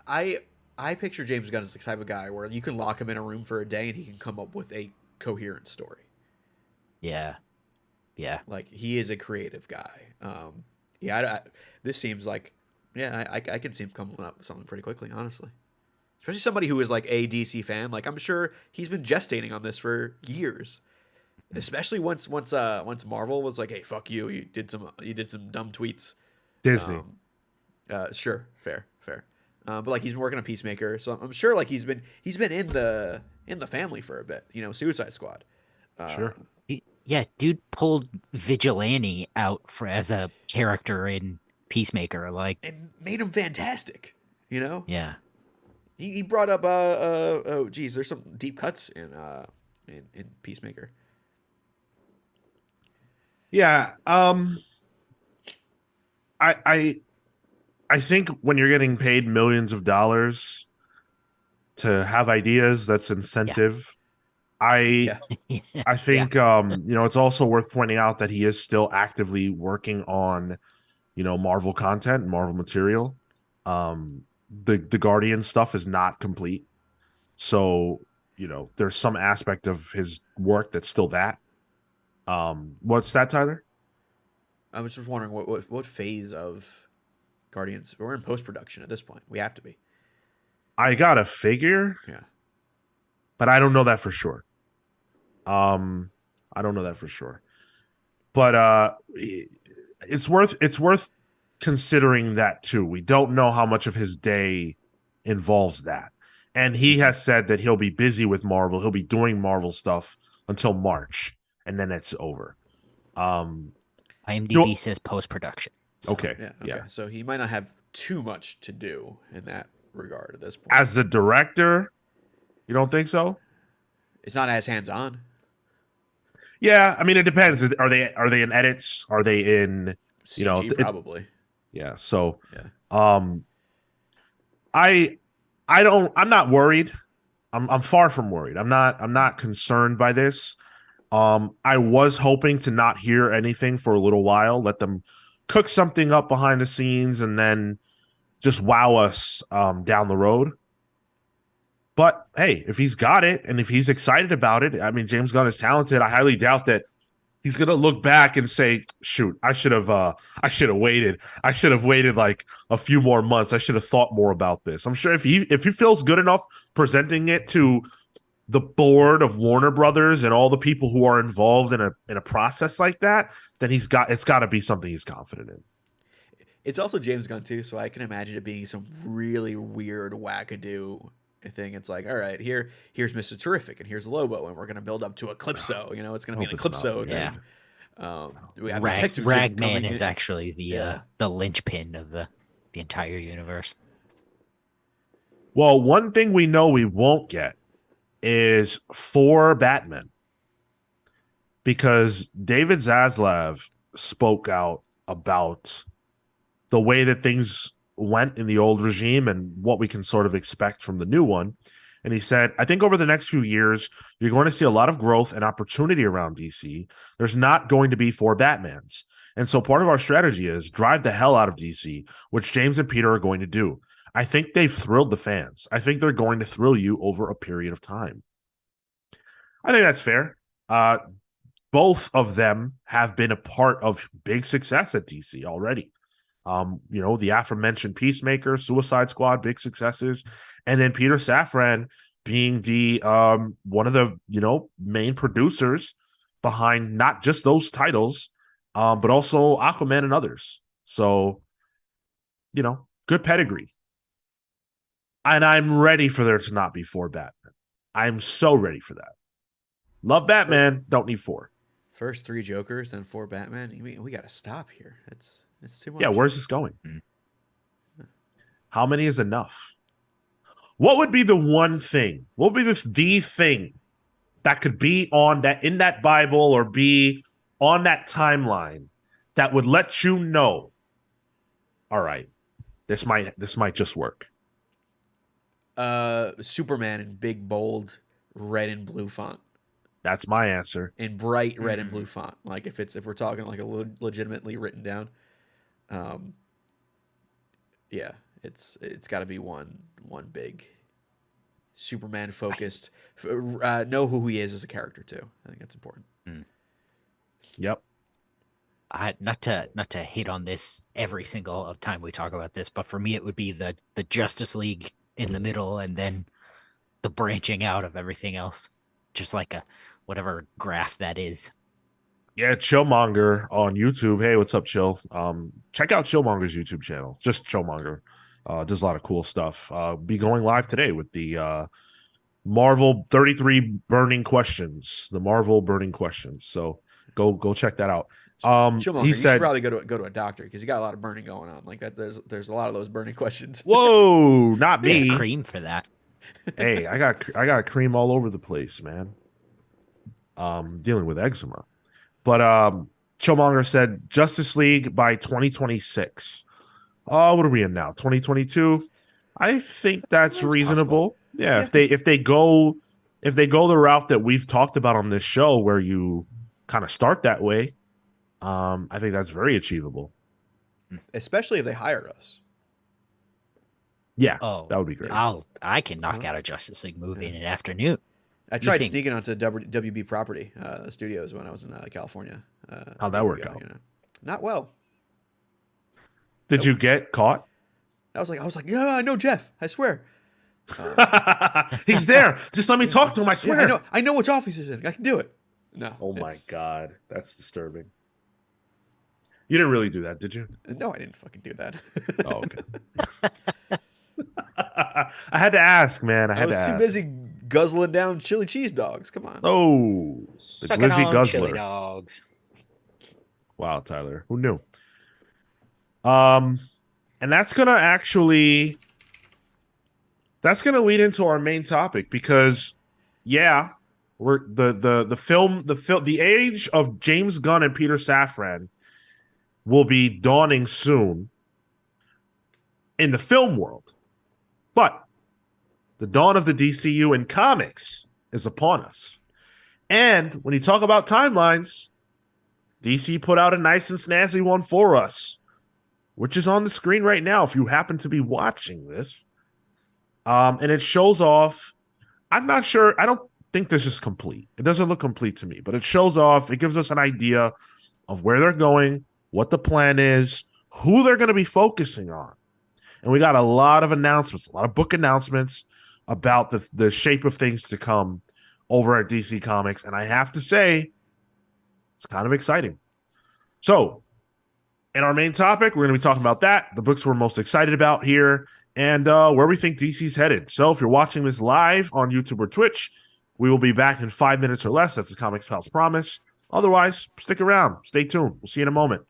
I I picture James Gunn as the type of guy where you can lock him in a room for a day and he can come up with a coherent story. Yeah. Yeah. Like he is a creative guy. This seems like, yeah, I can see him coming up with something pretty quickly, honestly. Especially somebody who is like a DC fan. Like I'm sure he's been gestating on this for years. Especially once Marvel was like, "Hey, fuck you! You did some dumb tweets." Disney. Sure, fair. But like he's been working on Peacemaker, so I'm sure like he's been in the family for a bit. Suicide Squad. Sure. Yeah, dude pulled Vigilante out as a character in Peacemaker. Like, And made him fantastic. yeah. He brought up oh geez, there's some deep cuts in Peacemaker. Yeah. I I think when you're getting paid millions of dollars to have ideas, that's incentive. I Yeah, Yeah. I Yeah. think it's also worth pointing out that he is still actively working on, Marvel content, Marvel material. The Guardian stuff is not complete. So, there's some aspect of his work that's still that. What's that, Tyler? I was just wondering what phase of Guardians. We're in post production at this point. We have to be. I got a figure, Yeah. but I don't know that for sure. Um, I don't know that for sure. But it's worth considering that too. We don't know how much of his day involves that. And he has said that he'll be busy with Marvel. He'll be doing Marvel stuff until March, and then it's over. Um, IMDb says post production. okay, Yeah. Okay. yeah. So he might not have too much to do in that regard at this point. As the director, you don't think so? It's not as hands on. Yeah, I mean it depends. Are they in edits? Are they in CG probably. yeah. So Yeah. um I I'm not worried. I'm far from worried. I'm not concerned by this. I was hoping to not hear anything for a little while, let them cook something up behind the scenes and then just wow us down the road. But hey, if he's got it and if he's excited about it, I mean James Gunn is talented. I highly doubt that he's gonna look back and say, "Shoot, I should have waited. I should have waited like a few more months. I should have thought more about this." I'm sure if he feels good enough presenting it to the board of Warner Brothers and all the people who are involved in a process like that, then it's got to be something he's confident in. It's also James Gunn too, so I can imagine it being some really weird wackadoo thing. It's like, all right, here's Mr. Terrific, and here's Lobo, and we're gonna build up to Eclipso. It's gonna be an Hope it's not. Eclipso. Yeah. We have Detective Jim Ragman coming is in. actually Yeah. the linchpin of the entire universe. Well, one thing we know we won't get is 4 Batman because David Zaslav spoke out about the way that things went in the old regime and what we can sort of expect from the new one. And he said, I think over the next few years, you're going to see a lot of growth and opportunity around DC. There's not going to be 4 Batmans. And so part of our strategy is drive the hell out of DC, which James and Peter are going to do. I think they've thrilled the fans. I think they're going to thrill you over a period of time. I think that's fair. Both of them have been a part of big success at DC already. The aforementioned Peacemaker, Suicide Squad, big successes, and then Peter Safran being the one of the main producers behind not just those titles, but also Aquaman and others. So, good pedigree. And I'm ready for there to not be 4 Batman. I'm so ready for that. Love Batman, don't need 4. First 3 Jokers, then 4 Batman. We got to stop here. It's too much. Yeah, where's this going? How many is enough? What would be the one thing? What would be the thing that could be on that in that Bible or be on that timeline that would let you know, all right, this might just work? Superman in big bold red and blue font. That's my answer. In bright red and blue font. Like if we're talking like a legitimately written down. Yeah, it's got to be one big Superman focused. Know who he is as a character too. I think that's important. Yep. Not to hit on this every single time we talk about this, but for me it would be the Justice League in the middle, and then the branching out of everything else, just like a whatever graph that is. Yeah, Chillmonger on YouTube. Hey, what's up, Chill? Check out Chillmonger's YouTube channel. Just Chillmonger. Does a lot of cool stuff. Be going live today with the Marvel 33 burning questions. The Marvel burning questions. So go check that out. Chillmonger, He you said, should probably go to a doctor because you got a lot of burning going on. Like that, there's a lot of those burning questions. "Whoa, not me." Yeah, cream for that. Hey, I got cream all over the place, man. Dealing with eczema. But Killmonger said Justice League by 2026. What are we in now? 2022. I think that's reasonable. Yeah, if they go the route that we've talked about on this show, where you kind of start that way, I think that's very achievable. Especially if they hire us. Yeah, Oh, that would be great. I can knock out a Justice League movie in an afternoon. I tried sneaking onto WB Property Studios when I was in California. How'd that work out? You know? Not well. Did you get caught? I was like, yeah, I know Jeff. I swear. He's there. Just let me talk to him. I swear. Yeah, I know which office he's in. I can do it. No. Oh my God, that's disturbing. You didn't really do that, did you? No, I didn't fucking do that. Oh, okay. I had to ask, man. I was too busy guzzling down chili cheese dogs. Come on. Oh, the Sucking glizzy on guzzler. chili dogs. Wow, Tyler, who knew? And that's gonna lead into our main topic because, yeah, we're the age of James Gunn and Peter Safran will be dawning soon in the film world. But the dawn of the DCU in comics is upon us. And when you talk about timelines, DC put out a nice and snazzy one for us, which is on the screen right now if you happen to be watching this. And it shows off, I'm not sure, I don't think this is complete. It doesn't look complete to me, but it shows off, it gives us an idea of where they're going, what the plan is, who they're going to be focusing on. And we got a lot of announcements, a lot of book announcements about the shape of things to come over at DC Comics. And I have to say, it's kind of exciting. So, in our main topic, we're going to be talking about that, the books we're most excited about here, and where we think DC's headed. So, if you're watching this live on YouTube or Twitch, we will be back in 5 minutes or less. That's the Comics Pals promise. Otherwise, stick around. Stay tuned. We'll see you in a moment.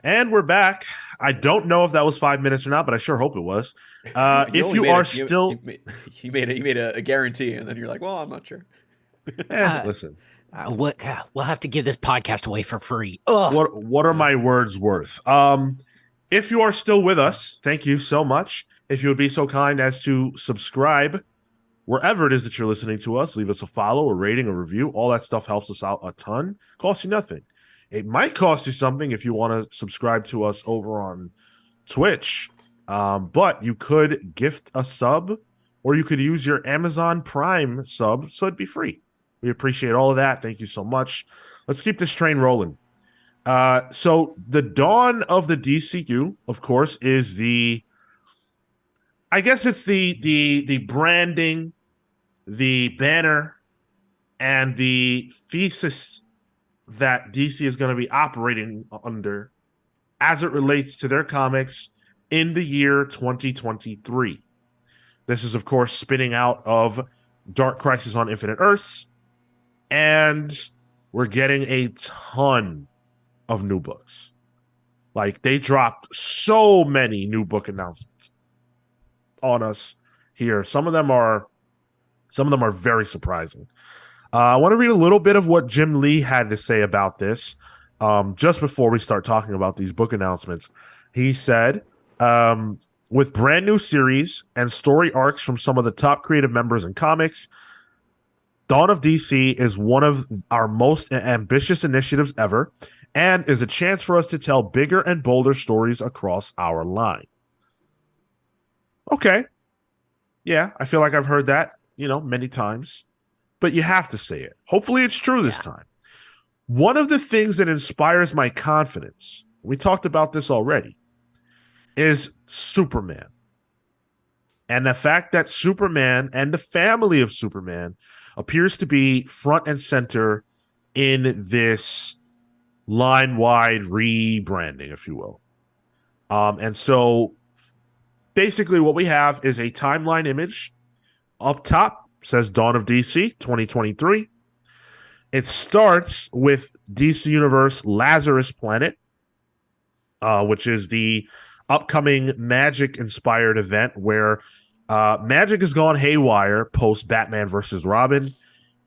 And we're back. I don't know if that was 5 minutes or not, but I sure hope it was. You If only you made are it. still, You made a guarantee, and then you're like, well, I'm not sure. Uh, listen, what we'll have to give this podcast away for free. Ugh. what are Yeah. my words worth? If you are still with us, thank you so much. If you would be so kind as to subscribe wherever it is that you're listening to us, leave us a follow, a rating, a review. All that stuff helps us out a ton. Costs you nothing. It might cost you something if you want to subscribe to us over on Twitch. But you could gift a sub or you could use your Amazon Prime sub, so it'd be free. We appreciate all of that. Thank you so much. Let's keep this train rolling. So the dawn of the DCU, of course, is I guess it's the branding, the banner, and the thesis that DC is going to be operating under as it relates to their comics in the year 2023. This is, of course, spinning out of Dark Crisis on Infinite Earths, and we're getting a ton of new books. Like, they dropped so many new book announcements on us here. Some of them are very surprising. I want to read a little bit of what Jim Lee had to say about this just before we start talking about these book announcements. He said, with brand new series and story arcs from some of the top creative members in comics, Dawn of DC is one of our most ambitious initiatives ever and is a chance for us to tell bigger and bolder stories across our line. Okay. Yeah, I feel like I've heard that, many times. But you have to say it. Hopefully it's true this time. One of the things that inspires my confidence, we talked about this already, is Superman. And the fact that Superman and the family of Superman appears to be front and center in this line-wide rebranding, if you will. And so basically what we have is a timeline image. Up top says Dawn of DC 2023. It starts with DC Universe Lazarus Planet, which is the upcoming Magic-inspired event where Magic has gone haywire post Batman versus Robin,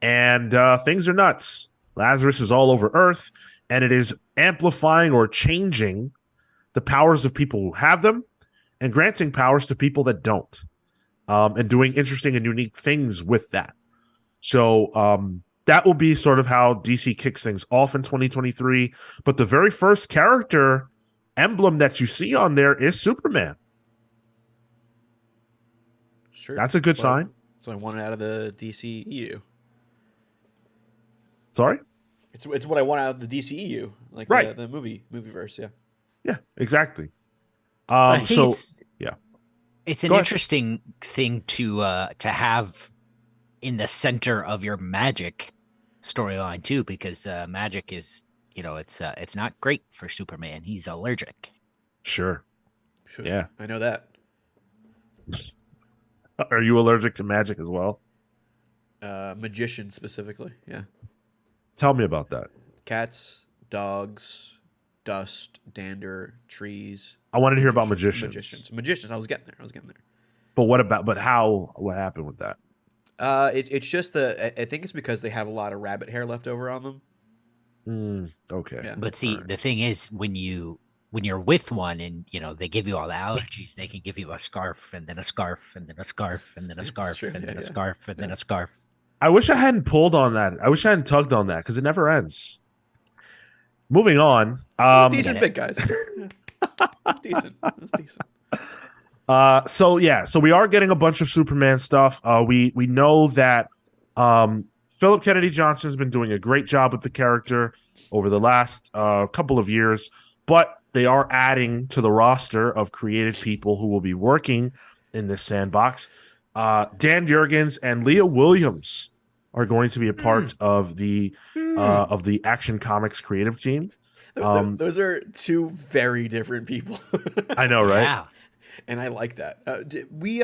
and things are nuts. Lazarus is all over Earth, and it is amplifying or changing the powers of people who have them and granting powers to people that don't, and doing interesting and unique things with that. So that will be sort of how DC kicks things off in 2023. But the very first character emblem that you see on there is Superman. Sure. That's a good sign. So I want it out of the DCEU. Sorry? It's what I want out of the DCEU, like right. the movie verse, yeah. Yeah, exactly. I think yeah. It's an interesting thing to have in the center of your Magic storyline too, because Magic is, it's not great for Superman. He's allergic. Sure. Yeah. I know that. Are you allergic to magic as well? Magician specifically, yeah. Tell me about that. Cats, dogs, dust, dander, trees. I wanted to hear about magicians. Magicians. I was getting there. But what happened with that? It's just I think it's because they have a lot of rabbit hair left over on them. Okay. Yeah. But see, the thing is, when you're with one and they give you all the allergies, they can give you a scarf and then a scarf and then a scarf and then a scarf and then a scarf and then a scarf. I wish I hadn't pulled on that. I wish I hadn't tugged on that because it never ends. Moving on. Decent bit, guys. Decent. That's decent. So we are getting a bunch of Superman stuff. We know that Philip Kennedy Johnson has been doing a great job with the character over the last couple of years, but they are adding to the roster of creative people who will be working in this sandbox. Dan Jurgens and Leah Williams are going to be a part of the Action Comics creative team. Those are two very different people. I know, right? Yeah. And I like that. Didn't we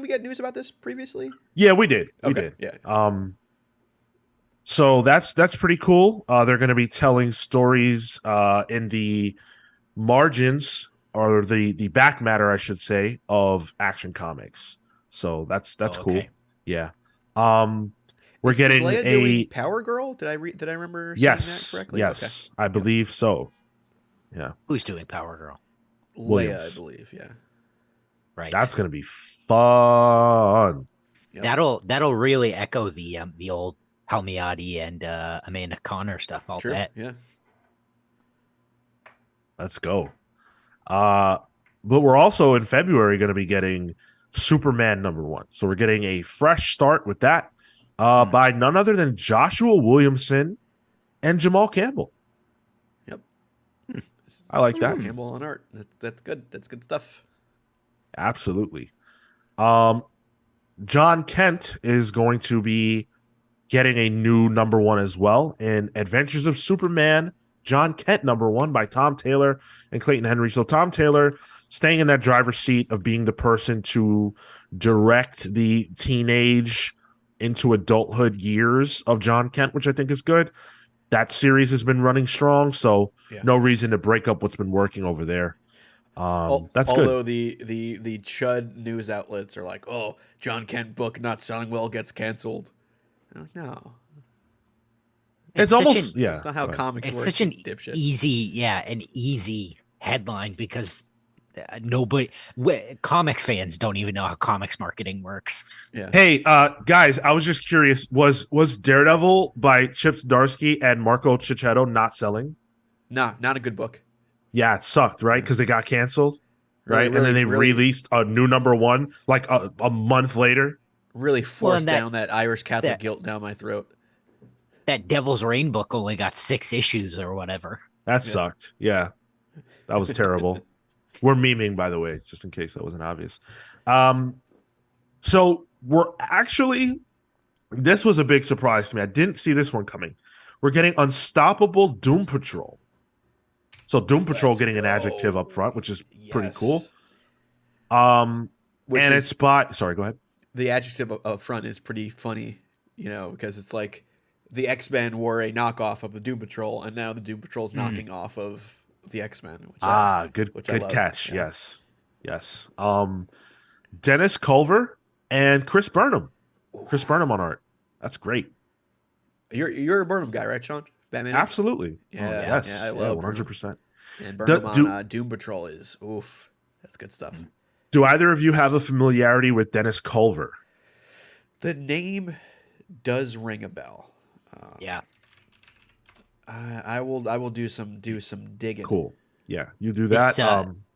get news about this previously? Yeah, we did. Okay. Yeah. So that's pretty cool. They're going to be telling stories in the margins or the back matter, I should say, of Action Comics. So that's Oh, cool. okay. Yeah. Um, we're Is getting Leia doing a Power Girl? Did I remember seeing that yes, correctly? Okay. yes, I Yep. believe so. Yeah, Who's doing Power Girl? Leia, I Williams. believe. Yeah. Right. That's gonna be fun. Yep. That'll really echo the old Palmiotti and Amanda Connor stuff. I'll True. bet. Yeah. Let's go. Uh, but we're also in February going to be getting Superman #1. So we're getting a fresh start with that by none other than Joshua Williamson and Jamal Campbell. Yep. I like Jamal that. Campbell on art. That's good. That's good stuff. Absolutely. John Kent is going to be getting a new #1 as well in Adventures of Superman. John Kent #1 by Tom Taylor and Clayton Henry. So Tom Taylor staying in that driver's seat of being the person to direct the teenage into adulthood years of John Kent, which I think is good. That series has been running strong, so Yeah. no reason to break up what's been working over there. That's good. Although the chud news outlets are like, "Oh, John Kent book not selling well gets canceled." I'm like, no, It's such almost an yeah. that's not how Go ahead. comics it's work. such You an dipshit. easy headline because nobody comics fans don't even know how comics marketing works. Yeah. Hey, guys, I was just curious. Was Daredevil by Chip Zdarsky and Marco Cicchetto not selling? Nah, not a good book. Yeah, it sucked, right? Because it got canceled, Really, right? And then really, they really, released a new #1 like a month later. really Well, forced and down that Irish Catholic that guilt down my throat. that Devil's Reign book only got 6 issues or whatever. That Yeah. sucked. Yeah, that was terrible. We're memeing, by the way, just in case that wasn't obvious. Um, so we're actually, this was a big surprise to me. I didn't see this one coming. We're getting Unstoppable Doom Patrol. So Doom Patrol Let's getting an go. adjective up front, which is pretty cool. Yes. Which And is it's by, sorry, go ahead. the adjective up front is pretty funny, because it's like the X-Men were a knockoff of the Doom Patrol, and now the Doom Patrol's knocking off of the X-Men. Good I love. catch. Yeah. Yes. Dennis Culver and Chris Burnham. Chris Burnham on art. That's great. You're a Burnham guy, right, Sean? Batman. Absolutely. Yeah, Yes. yeah, I love 100%. And Burnham on Doom Patrol is oof. That's good stuff. Do either of you have a familiarity with Dennis Culver? The name does ring a bell. Yeah. I will do some digging. Cool. Yeah, you do that.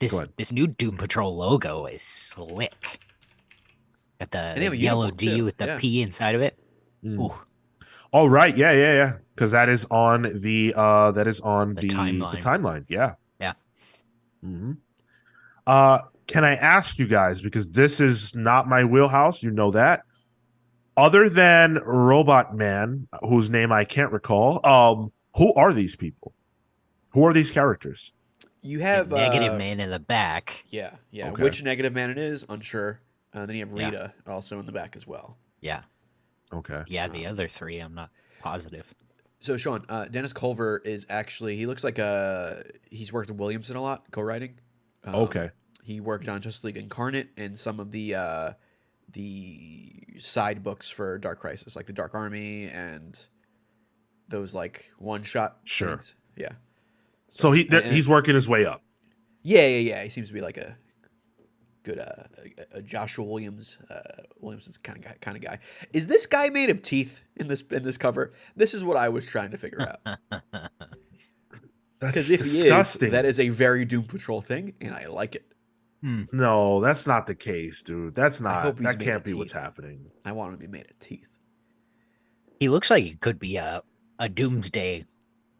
This Go ahead. this new Doom Patrol logo is slick. Got they the have a yellow uniform, D too. with the Yeah. P inside of it. Ooh, Oh right, yeah. Because that is on the timeline. timeline. Yeah. Yeah. Mm-hmm. Can I ask you guys, because this is not my wheelhouse, you know that. Other than Robot Man, whose name I can't recall, who are these people? Who are these characters? You The have negative man in the back. Yeah. Okay. Which negative man it is, unsure. Then you have Yeah. Rita also in the back as well. Yeah. Okay. Yeah, the other three, I'm not positive. So Sean, Dennis Culver is actually he looks like he's worked with Williamson a lot, co-writing. Okay. He worked on Justice League Incarnate and some of the side books for Dark Crisis, like the Dark Army and those like one-shot Sure. things. Yeah. So and- he's working his way up. Yeah. He seems to be like a good a Joshua Williamson's kind of guy. Is this guy made of teeth in this cover? This is what I was trying to figure out. That's Because if disgusting. he is, that is a very Doom Patrol thing, and I like it. No, that's not the case, dude. That's not. hope he's That made can't of be what's teeth. happening. I want him to be made of teeth. He looks like he could be a Doomsday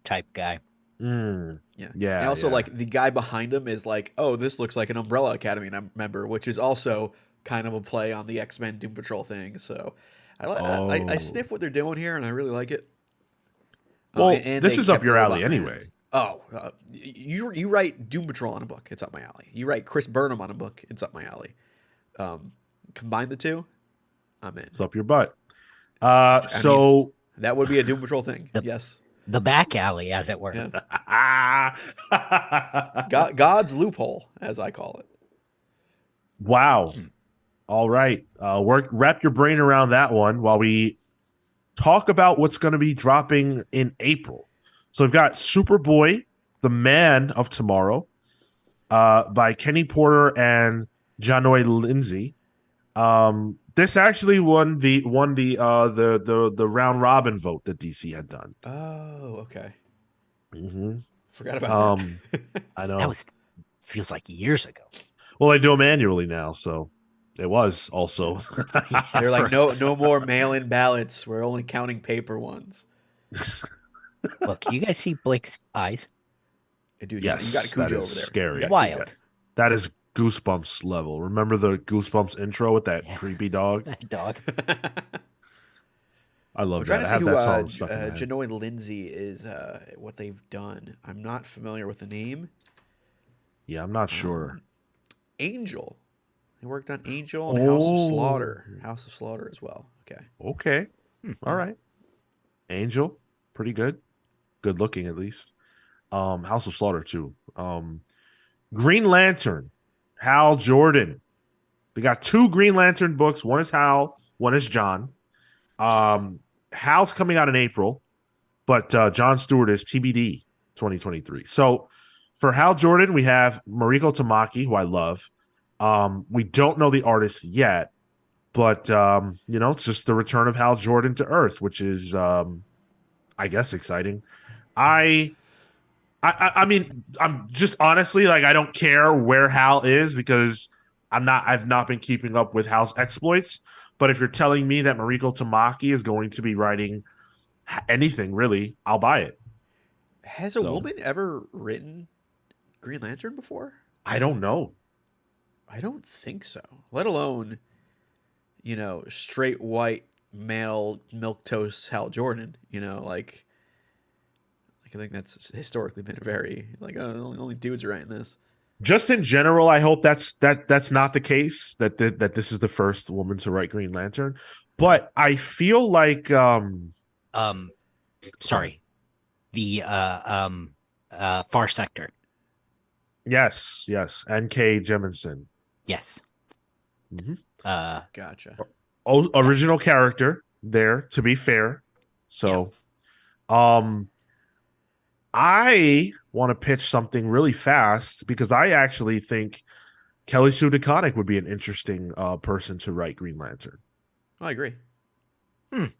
type guy. Yeah. Yeah, And also, yeah. like, the guy behind him is like, oh, this looks like an Umbrella Academy member, which is also kind of a play on the X-Men Doom Patrol thing. So I sniff what they're doing here, and I really like it. Well, and this they is up kept your alley Robot Man. anyway. Oh, you write Doom Patrol on a book, it's up my alley. You write Chris Burnham on a book, it's up my alley. Combine the two, I'm in. It's up your butt. So That would be a Doom Patrol thing. The- Yes. the back alley, as it were. Yeah. God's loophole, as I call it. Wow. All right. Wrap your brain around that one while we talk about what's going to be dropping in April. So we've got Superboy, The Man of Tomorrow, by Kenny Porter and Janoy Lindsay. This actually won the round robin vote that DC had done. Oh, okay. Mm-hmm. Forgot about that. I know. That feels like years ago. Well, they do them annually now, so it was also. They're like, no more mail-in ballots. We're only counting paper ones. Look, you guys see Blake's eyes? Dude, yes, you got a Cujo that over is there. scary. Wild. That is Goosebumps level. Remember the Goosebumps intro with that creepy dog? That dog. I love I'm trying that. to I see have who that song stuck in my head. Janoy Lindsay is, what they've done. I'm not familiar with the name. Yeah, I'm not sure. Angel. They worked on Angel and House of Slaughter. House of Slaughter as well. Okay. Okay. All right. Angel, pretty good. Good looking at least. House of Slaughter too. Green Lantern, Hal Jordan. We got 2 Green Lantern books. One is Hal, one is John. Hal's coming out in April, but John Stewart is TBD 2023. So for Hal Jordan, we have Mariko Tamaki, who I love. We don't know the artist yet, but it's just the return of Hal Jordan to Earth, which is I guess exciting. I mean, I'm just honestly like I don't care where Hal is because I've not been keeping up with Hal's exploits. But if you're telling me that Mariko Tamaki is going to be writing anything, really, I'll buy it. Has a woman ever written Green Lantern before? I don't know. I don't think so. Let alone, straight white male milquetoast Hal Jordan. I think that's historically been very only dudes are writing this. Just in general, I hope that's not the case. That this is the first woman to write Green Lantern, but I feel like sorry, the Far Sector. Yes, N.K. Jemisin. Yes. Mm-hmm. Gotcha. Original character there, to be fair. So, I want to pitch something really fast because I actually think Kelly Sue DeConnick would be an interesting person to write Green Lantern. I agree. Okay.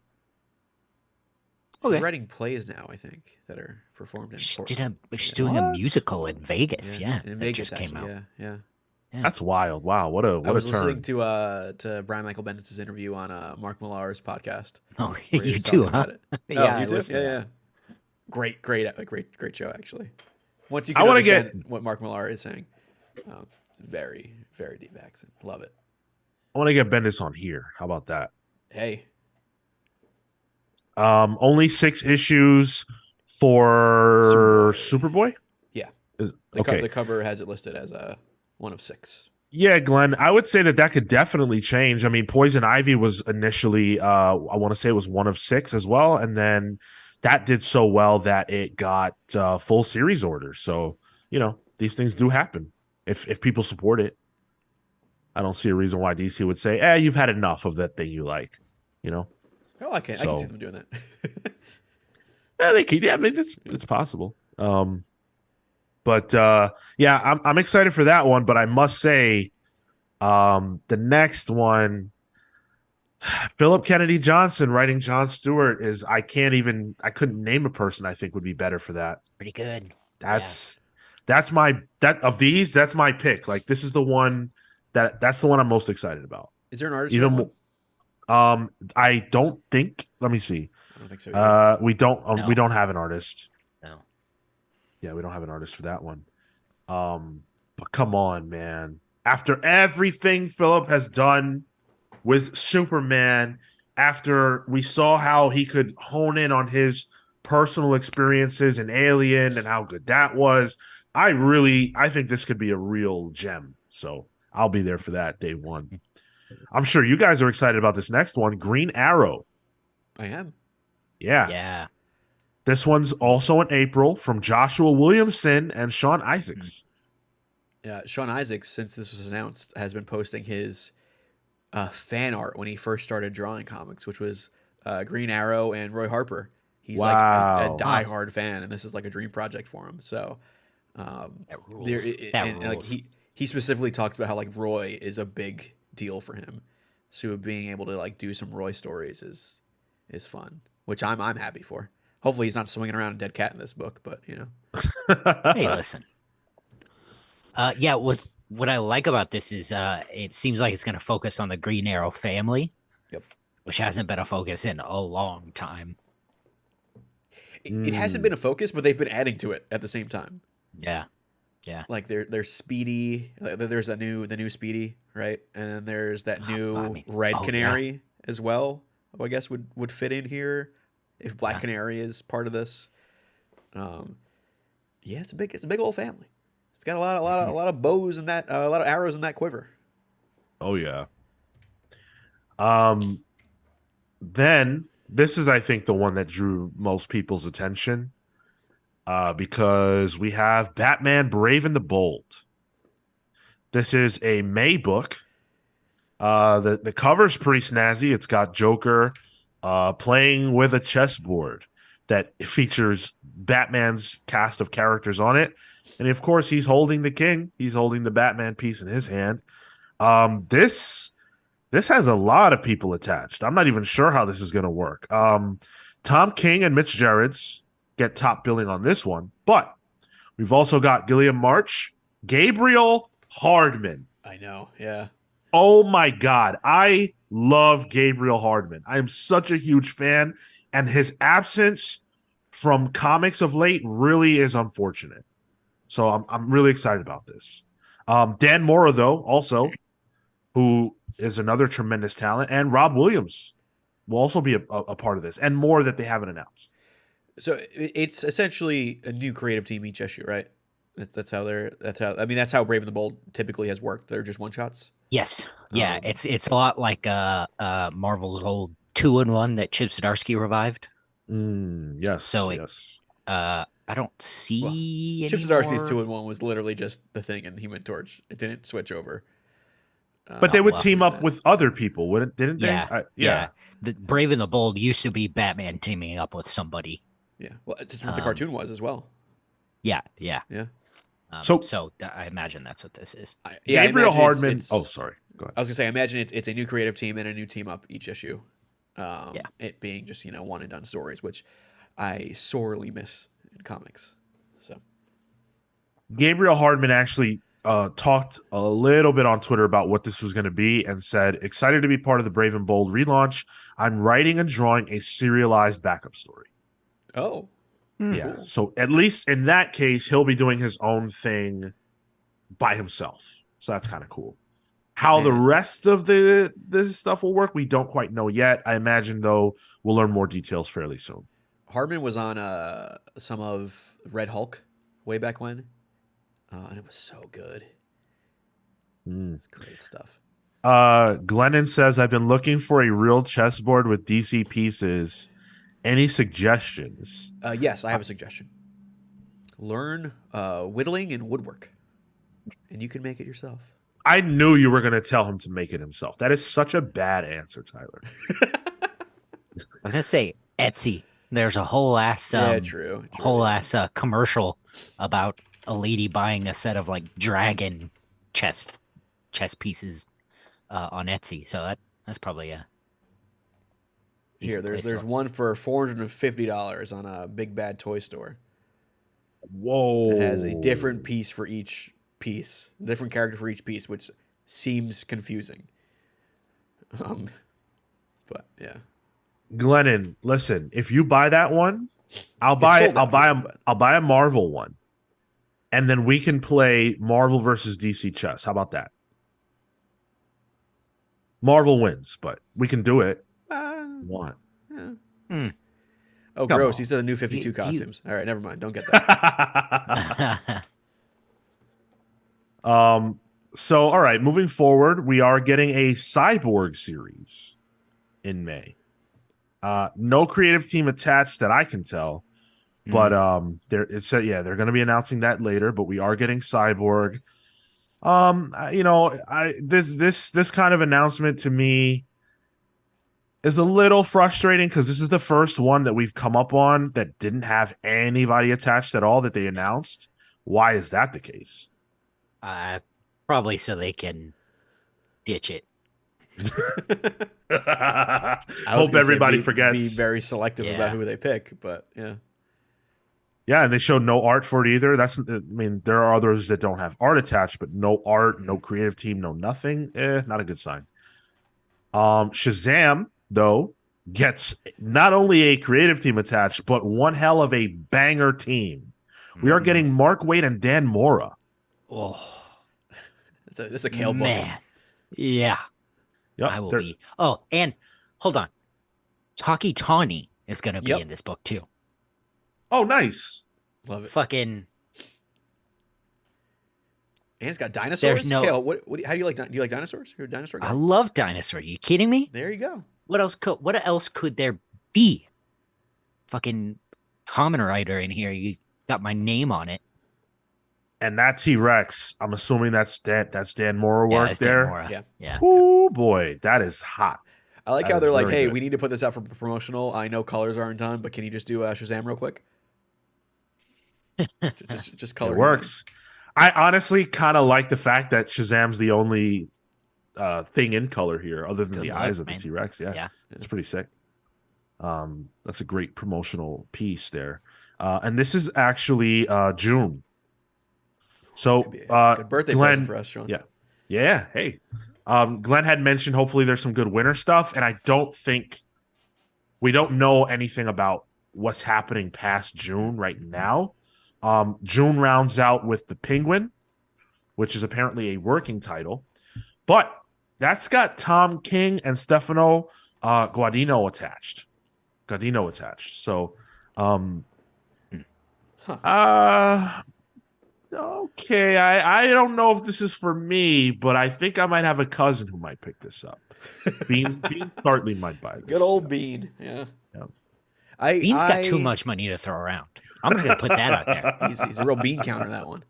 She's writing plays now, I think, that are performed in Portland. She's doing a musical in Vegas. Yeah, in Vegas just came out. Yeah. That's wild. Wow, what a I was turn. listening to Brian Michael Bendis' interview on Mark Millar's podcast. Oh, you too, huh? Yeah, you too. Yeah. Great show actually. Once you can understand what Mark Millar is saying, very, very deep accent. Love it. I want to get Bendis on here. How about that? Hey. Only 6 issues for Superboy? Yeah. Okay. The cover has it listed as one of 6. Yeah, Glenn, I would say that could definitely change. I mean, Poison Ivy was initially, I want to say it was one of 6 as well. And then that did so well that it got full series orders. So, these things do happen if people support it. I don't see a reason why DC would say, you've had enough of that thing you like, Oh, I can see them doing that. Yeah, they could. Yeah, I mean, it's possible. But I'm excited for that one. But I must say, the next one, Philip Kennedy Johnson writing John Stewart is I couldn't name a person I think would be better for that. It's pretty good. That's my pick. Like this is the one that's the one I'm most excited about. Is there an artist? Even I don't think. Let me see. I don't think so. Either. We don't. We don't have an artist. No. Yeah, we don't have an artist for that one. But come on, man. After everything Philip has done with Superman, after we saw how he could hone in on his personal experiences in Alien and how good that was, I think this could be a real gem. So I'll be there for that day one. I'm sure you guys are excited about this next one, Green Arrow. I am. Yeah. Yeah. This one's also in April from Joshua Williamson and Sean Isaacs. Sean Isaacs, since this was announced, has been posting his fan art when he first started drawing comics, which was Green Arrow and Roy Harper. He's like a Wow. diehard fan, and this is like a dream project for him. So That there, rules. That and like rules. he specifically talks about how like Roy is a big deal for him. So being able to like do some Roy stories is fun, which I'm happy for. Hopefully he's not swinging around a dead cat in this book, but you know. Hey, listen. Yeah, what I like about this is it seems like it's going to focus on the Green Arrow family. Yep. Which hasn't been a focus in a long time. It hasn't been a focus, but they've been adding to it at the same time. Yeah. Yeah. Like there's Speedy, there's the new Speedy, right? And then there's that new Red Canary as well. Who I guess would fit in here if Black Canary is part of this. Yeah, it's a big old family. It's got a lot of bows in that, a lot of arrows in that quiver. Oh yeah. Then this is, I think, the one that drew most people's attention, because we have Batman Brave and the Bold. This is a May book. The cover's pretty snazzy. It's got Joker playing with a chessboard that features Batman's cast of characters on it. And of course, he's holding the king. He's holding the Batman piece in his hand. This has a lot of people attached. I'm not even sure how this is going to work. Tom King and Mitch Gerrits get top billing on this one, but we've also got Gilliam March, Gabriel Hardman. I know, yeah. Oh my God, I love Gabriel Hardman. I am such a huge fan, and his absence from comics of late really is unfortunate. So I'm really excited about this. Dan Mora, though, also, who is another tremendous talent, and Rob Williams will also be a part of this, and more that they haven't announced. So it's essentially a new creative team each issue, right? That's how Brave and the Bold typically has worked. They're just one shots. Yes. Yeah. It's a lot like Marvel's old 2-in-1 that Chip Zdarsky revived. Yes. So yes. I don't see Chip Zdarsky's 2-in-1 was literally just the Thing and Human Torch. It didn't switch over. But they would team up with other people, didn't they? Yeah. Yeah. The Brave and the Bold used to be Batman teaming up with somebody. Yeah. Well, it's just what the cartoon was as well. Yeah. Yeah. Yeah. So I imagine that's what this is. Gabriel Hardman. Sorry. Go ahead. I was gonna say, I imagine it's a new creative team and a new team up each issue. It being just one and done stories, which I sorely miss in comics. So Gabriel Hardman actually talked a little bit on Twitter about what this was going to be and said, "Excited to be part of the Brave and Bold relaunch. I'm writing and drawing a serialized backup story." Oh. Yeah. Cool. So at least in that case, he'll be doing his own thing by himself. So that's kind of cool. How the rest of this stuff will work, we don't quite know yet. I imagine, though, we'll learn more details fairly soon. Hardman was on some of Red Hulk way back when, and it was so good. It's great stuff. Glennon says, "I've been looking for a real chessboard with DC pieces. Any suggestions?" Yes, I have a suggestion. Learn whittling and woodwork, and you can make it yourself. I knew you were going to tell him to make it himself. That is such a bad answer, Tyler. I'm gonna say Etsy. There's a whole ass true. ass commercial about a lady buying a set of like dragon chess pieces on Etsy. So that's probably a here. There's one for $450 on a Big Bad Toy Store. Whoa! It has a different piece for each piece, different character for each piece, which seems confusing. But yeah. Glennon, listen, if you buy that one, I'll buy a Marvel one. And then we can play Marvel versus DC chess. How about that? Marvel wins, but we can do it. What? Yeah. Oh, come gross. On. He said the new 52 costumes. All right, never mind. Don't get that. So, all right, moving forward, we are getting a Cyborg series in May. No creative team attached that I can tell, But they're going to be announcing that later. But we are getting Cyborg. This kind of announcement to me is a little frustrating because this is the first one that we've come up on that didn't have anybody attached at all that they announced. Why is that the case? Probably so they can ditch it. Hope everybody be forgets. very selective about Yeah. who they pick, but yeah. Yeah, and they showed no art for it either. There are others that don't have art attached, but no art, no creative team, no nothing. Not a good sign. Shazam, though, gets not only a creative team attached, but one hell of a banger team. We are getting Mark Waid and Dan Mora. Oh It's a Kale man, booking. yeah, Yep, I will be. Oh, and hold on, Taki Tawny is going to be Yep. in this book too. Oh, nice. Love it. Fucking. And it's got dinosaurs. There's no- Kale, how do you like? Do you like dinosaurs? You're a dinosaur guy. I love dinosaurs. You kidding me? There you go. What else could there be? Fucking common writer in here. You got my name on it. And that T-Rex, I'm assuming that's Dan Mora work that's there. Dan Mora. Yeah. Yeah. Oh boy, that is hot. I like That how is they're like, very "Hey, good. we need to put this out for promotional. I know colors aren't done, but can you just do Shazam real quick? just color. It works. I honestly kind of like the fact that Shazam's the only thing in color here, other than Good the luck, eyes of the man. T-Rex. Yeah, Yeah. it's pretty sick. That's a great promotional piece there. And this is actually June. So Could be a good birthday Glenn, present for us, Sean. yeah. Hey, Glenn had mentioned hopefully there's some good winter stuff, and I don't think we don't know anything about what's happening past June right now. June rounds out with the Penguin, which is apparently a working title, but that's got Tom King and Stefano Guadino attached. So, okay. I don't know if this is for me, but I think I might have a cousin who might pick this up. Bean Hartley might buy this. Good old Bean. Yeah. Yeah. Bean's got too much money to throw around. I'm just gonna put that out there. He's a real bean counter, that one.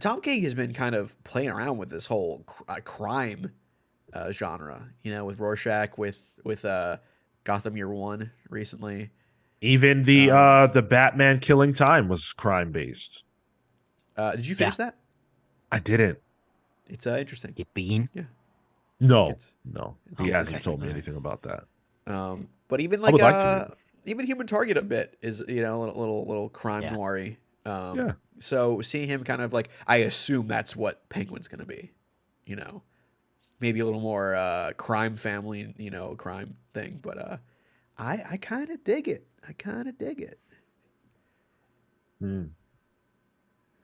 Tom King has been kind of playing around with this whole crime genre, with Rorschach, with Gotham Year One recently. Even the Batman Killing Time was crime based. Did you finish that? I didn't. It's interesting. You Bean. Yeah. No. It's He hasn't interesting. told me anything about that. But even I would like to even Human Target a bit is a little crime Yeah. noir-y. Yeah. So seeing him kind of like, I assume that's what Penguin's going to be, maybe a little more crime family, crime thing. But I kind of dig it.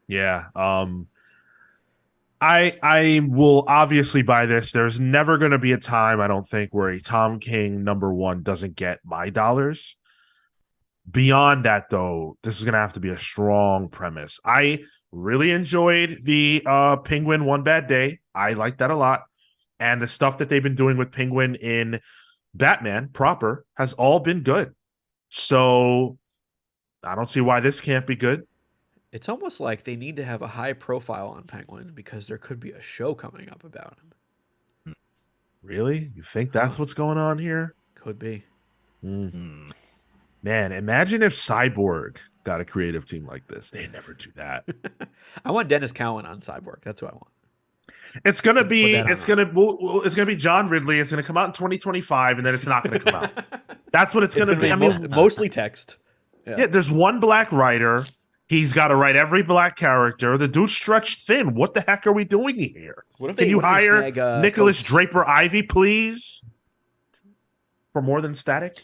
Yeah. I will obviously buy this. There's never going to be a time, I don't think, where a Tom King #1 doesn't get my dollars. Beyond that, though, this is going to have to be a strong premise. I really enjoyed the Penguin One Bad Day. I like that a lot. And the stuff that they've been doing with Penguin in Batman proper has all been good. So I don't see why this can't be good. It's almost like they need to have a high profile on Penguin because there could be a show coming up about him. Really? You think that's what's going on here? Could be. Man, imagine if Cyborg got a creative team like this. They never do that. I want Dennis Cowan on Cyborg. That's what I want. It's gonna be that on it's gonna be John Ridley. It's gonna come out in 2025, and then it's not gonna come out. That's what it's gonna be. I mean, mostly text. yeah, there's one black writer. He's got to write every black character. The dude's stretched thin. What the heck are we doing here? Can you hire Nicholas Draper Ivy, please? For more than static?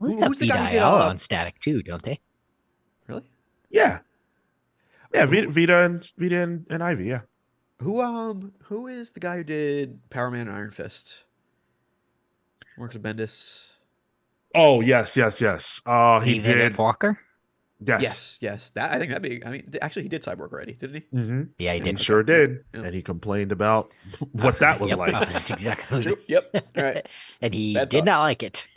Who's the guy who did on Static too, don't they? Really? Yeah. Yeah, Vita and Ivy, yeah. Who is the guy who did Power Man and Iron Fist? Works with Bendis. Oh, yes. He David did. Walker? Yes. Yes. That I think that'd be. I mean, actually, he did Cyborg already, didn't he? Yeah, he And he did. sure Okay. did. Yeah. And he complained about what that was Yep, like. that's exactly. True. Yep. All right. And he Bad did thought. not like it.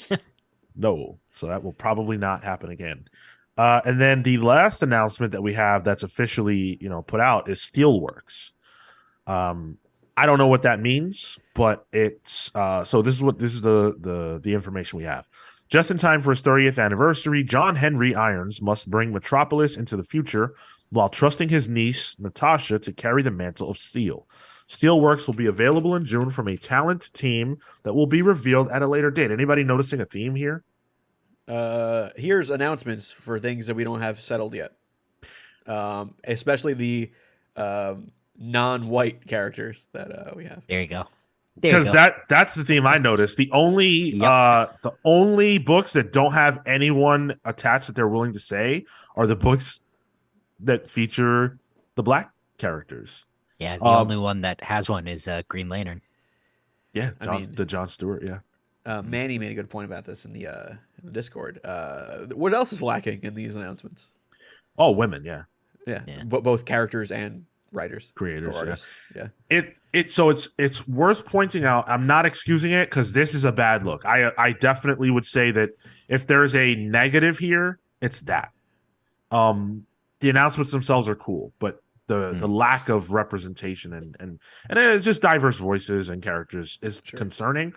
No. So that will probably not happen again. And then the last announcement that we have that's officially, put out is Steelworks. I don't know what that means, but it's so this is the information we have. Just in time for his 30th anniversary, John Henry Irons must bring Metropolis into the future while trusting his niece, Natasha, to carry the mantle of Steel. Steelworks will be available in June from a talent team that will be revealed at a later date. Anybody noticing a theme here? Here's announcements for things that we don't have settled yet. Especially the non-white characters that we have. There you go. Because that's the theme I noticed. The only books that don't have anyone attached that they're willing to say are the books that feature the black characters. Yeah, the only one that has one is Green Lantern. Yeah, the John Stewart. Yeah, Manny made a good point about this in the Discord. What else is lacking in these announcements? Oh, women. Yeah, Both characters and writers, creators, or artists. Yeah. It's worth pointing out. I'm not excusing it because this is a bad look. I definitely would say that if there's a negative here, it's that. The announcements themselves are cool, but the lack of representation and it's just diverse voices and characters is concerning.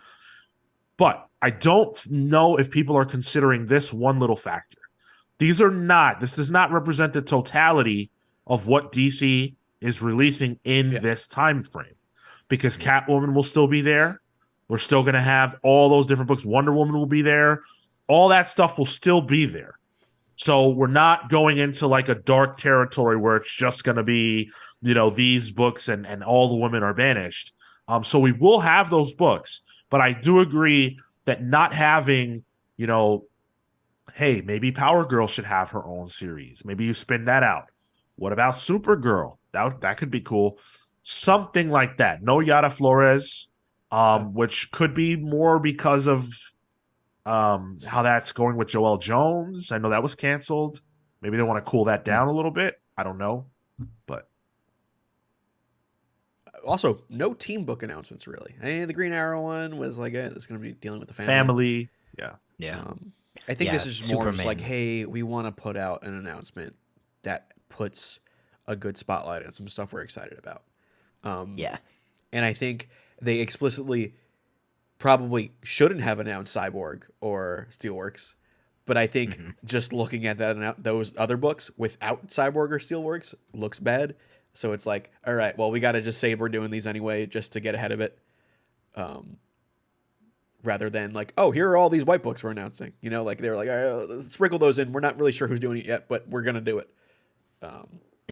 But I don't know if people are considering this one little factor. This does not represent the totality of what DC is releasing in this time frame, because Catwoman will still be there. We're still going to have all those different books. Wonder Woman will be there. All that stuff will still be there. So we're not going into like a dark territory where it's just going to be, these books and all the women are banished. So we will have those books, but I do agree that not having, hey, maybe Power Girl should have her own series. Maybe you spin that out. What about Supergirl? That could be cool. Something like that. No Yara Flores, which could be more because of how that's going with Joelle Jones. I know that was canceled. Maybe they want to cool that down a little bit. I don't know. But also, no team book announcements, really. I mean, the Green Arrow one was like, it's going to be dealing with the family. Yeah. I think this is more just Superman. like, hey, we want to put out an announcement that puts a good spotlight on some stuff we're excited about. And I think they explicitly probably shouldn't have announced Cyborg or Steelworks, but I think just looking at those other books without Cyborg or Steelworks looks bad. So it's like, all right, well, we got to just say we're doing these anyway just to get ahead of it. Rather than like, oh, here are all these white books we're announcing. Like they're like, all right, let's sprinkle those in. We're not really sure who's doing it yet, but we're gonna do it.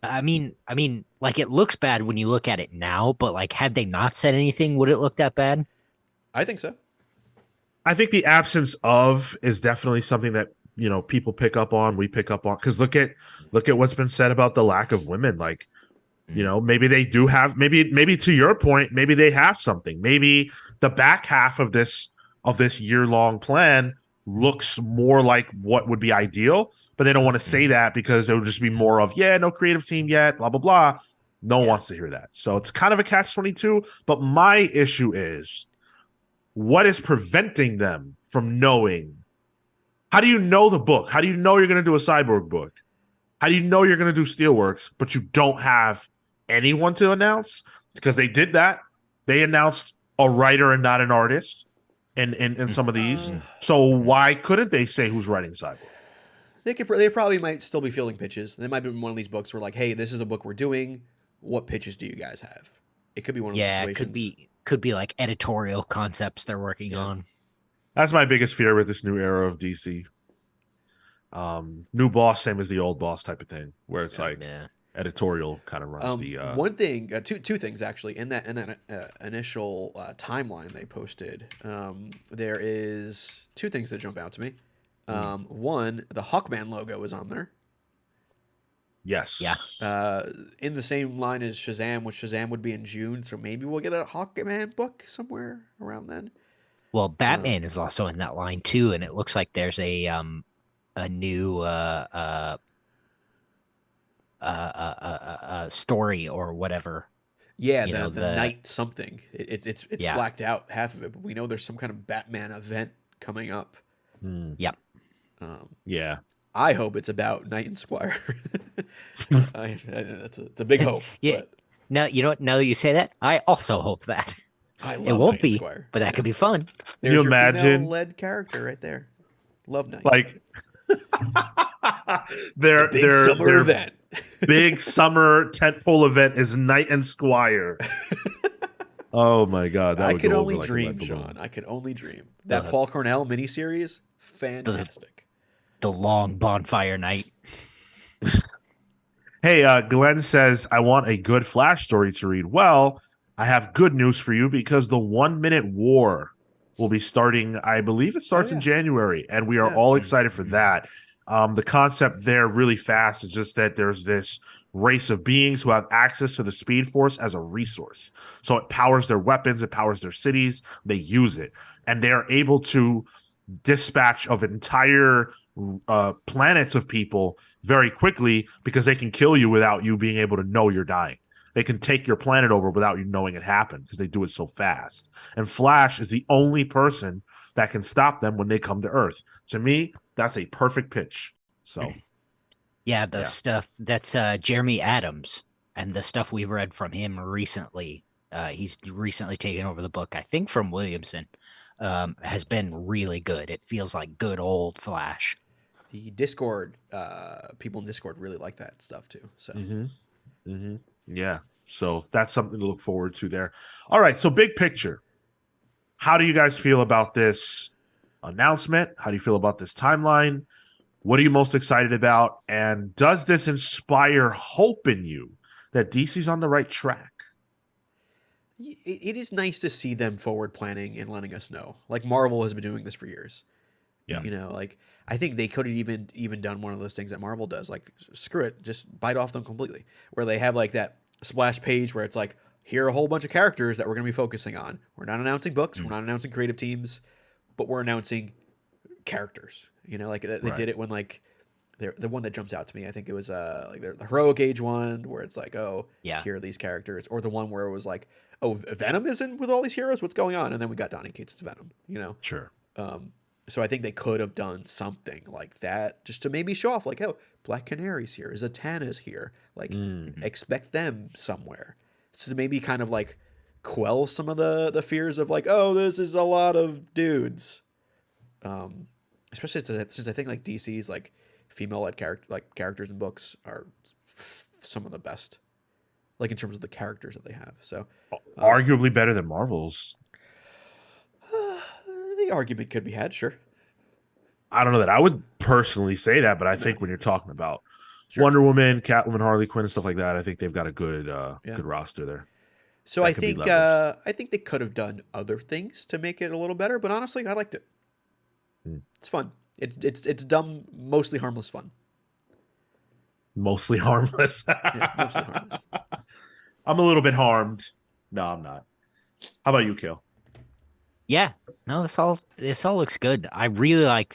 I mean, like it looks bad when you look at it now, but like had they not said anything, would it look that bad? I think so. I think the absence of is definitely something that people pick up on. We pick up on because look at what's been said about the lack of women. Like, maybe they do have maybe to your point, maybe they have something. Maybe the back half of this year-long plan looks more like what would be ideal, but they don't want to say that because it would just be more of, no creative team yet, blah, blah, blah. No one wants to hear that. So it's kind of a catch-22, but my issue is what is preventing them from knowing? How do you know the book? How do you know you're going to do a Cyborg book? How do you know you're going to do Steelworks, but you don't have anyone to announce? Because they did that. They announced a writer and not an artist in some of these. So why couldn't they say who's writing Cyborg? They probably might still be fielding pitches. They might be in one of these books where like, hey, this is the book we're doing. What pitches do you guys have? It could be one of those situations. It could be like editorial concepts they're working on. That's my biggest fear with this new era of DC. New boss, same as the old boss type of thing, where it's editorial kind of runs the. One thing, two things actually in that initial timeline they posted. There is two things that jump out to me. One, the Hawkman logo is on there. Yes. Yeah. In the same line as Shazam, which Shazam would be in June, so maybe we'll get a Hawkman book somewhere around then. Well, Batman is also in that line too, and it looks like there's a new story or whatever. Yeah, You know the the night something. It's yeah, blacked out half of it, but we know there's some kind of Batman event coming up. Hmm. yep. Um, Yeah. I hope it's about Knight and Squire. It's a big hope, Yeah. but Now you know what? Now that you say that, I also hope that I it love won't Knight and be, Squire. but that Yeah, could be fun. Can you there's your imagine female-led character right there. Love Knight. like The their big their summer their event. big summer tentpole event is Knight and Squire. Oh my god, that I would could go over only like a lead dream, balloon. Sean. I could only dream. That The Paul Cornell miniseries, the fantastic. the long bonfire night. Hey, Glenn says, I want a good Flash story to read. Well, I have good news for you because the 1 Minute War will be starting, I believe it Oh starts in yeah, January, and we are yeah. all excited for that. The concept there, really fast, is just that there's this race of beings who have access to the Speed Force as a resource. So it powers their weapons, it powers their cities, they use it, and they are able to dispatch of entire planets of people very quickly because they can kill you without you being able to know you're dying. They can take your planet over without you knowing it happened because they do it so fast. And Flash is the only person that can stop them when they come to Earth. To me, that's a perfect pitch. So, Yeah, the yeah. stuff that's Jeremy Adams and the stuff we've read from him recently. He's recently taken over the book, I think, from Williamson. Has been really good. It feels like good old Flash. The Discord, people in Discord really like that stuff too. So Mm-hmm. Mm-hmm. Yeah. So that's something to look forward to there. All right. So, big picture. How do you guys feel about this announcement? How do you feel about this timeline? What are you most excited about? And does this inspire hope in you that DC's on the right track? it is nice to see them forward planning and letting us know. Like Marvel has been doing this for years. Yeah. You know, like I think they could have even done one of those things that Marvel does. Like screw it, just bite off them completely. Where they have like that splash page where it's like, here are a whole bunch of characters that we're going to be focusing on. We're not announcing books, we're Mm. not announcing creative teams, but we're announcing characters. You know, like they Right. did it when like the one that jumps out to me. I think it was like the heroic age one where it's like, oh, Yeah. here are these characters, or the one where it was like, oh, Venom is in with all these heroes. What's going on? And then we got Donny Cates' Venom. You know, Sure. so I think they could have done something like that just to maybe show off, like, oh, Black Canary's here, Zatanna's here, like Mm-hmm. expect them somewhere. So to maybe kind of like quell some of the fears of like, oh, this is a lot of dudes. Especially since I think like DC's like female-led characters in books are some of the best, like in terms of the characters that they have. So Arguably better than Marvel's. the argument could be had, sure. I don't know that I would personally say that, but I No, think when you're talking about sure. Wonder Woman, Catwoman, Harley Quinn, and stuff like that, I think they've got a good Yeah. good roster there. So That could be I think they could have done other things to make it a little better, but honestly, I liked it. Mm. It's fun. It's dumb, mostly harmless fun. Mostly harmless. Yeah, mostly harmless. I'm a little bit harmed. No, I'm not. How about you, Kale? Yeah. No, this all looks good. I really like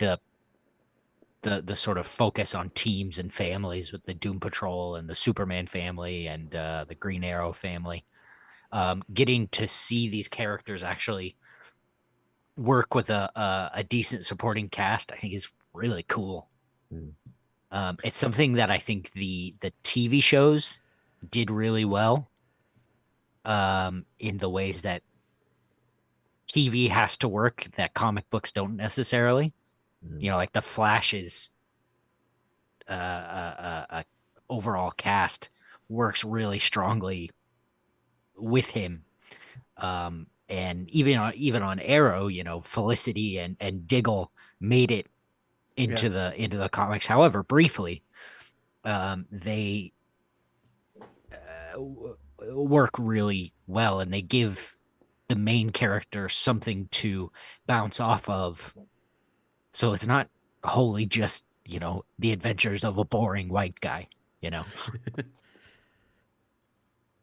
the sort of focus on teams and families with the Doom Patrol and the Superman family and the Green Arrow family. Getting to see these characters actually work with a decent supporting cast, I think is really cool. Mm. It's something that I think the TV shows did really well. In the ways that TV has to work that comic books don't necessarily. Mm. You know, like the Flash's overall cast works really strongly with him. And even on Arrow, you know, Felicity and Diggle made it Yeah. into the comics. However, briefly, they work really well, and they give the main character something to bounce off of. So it's not wholly just, you know, the adventures of a boring white guy, you know.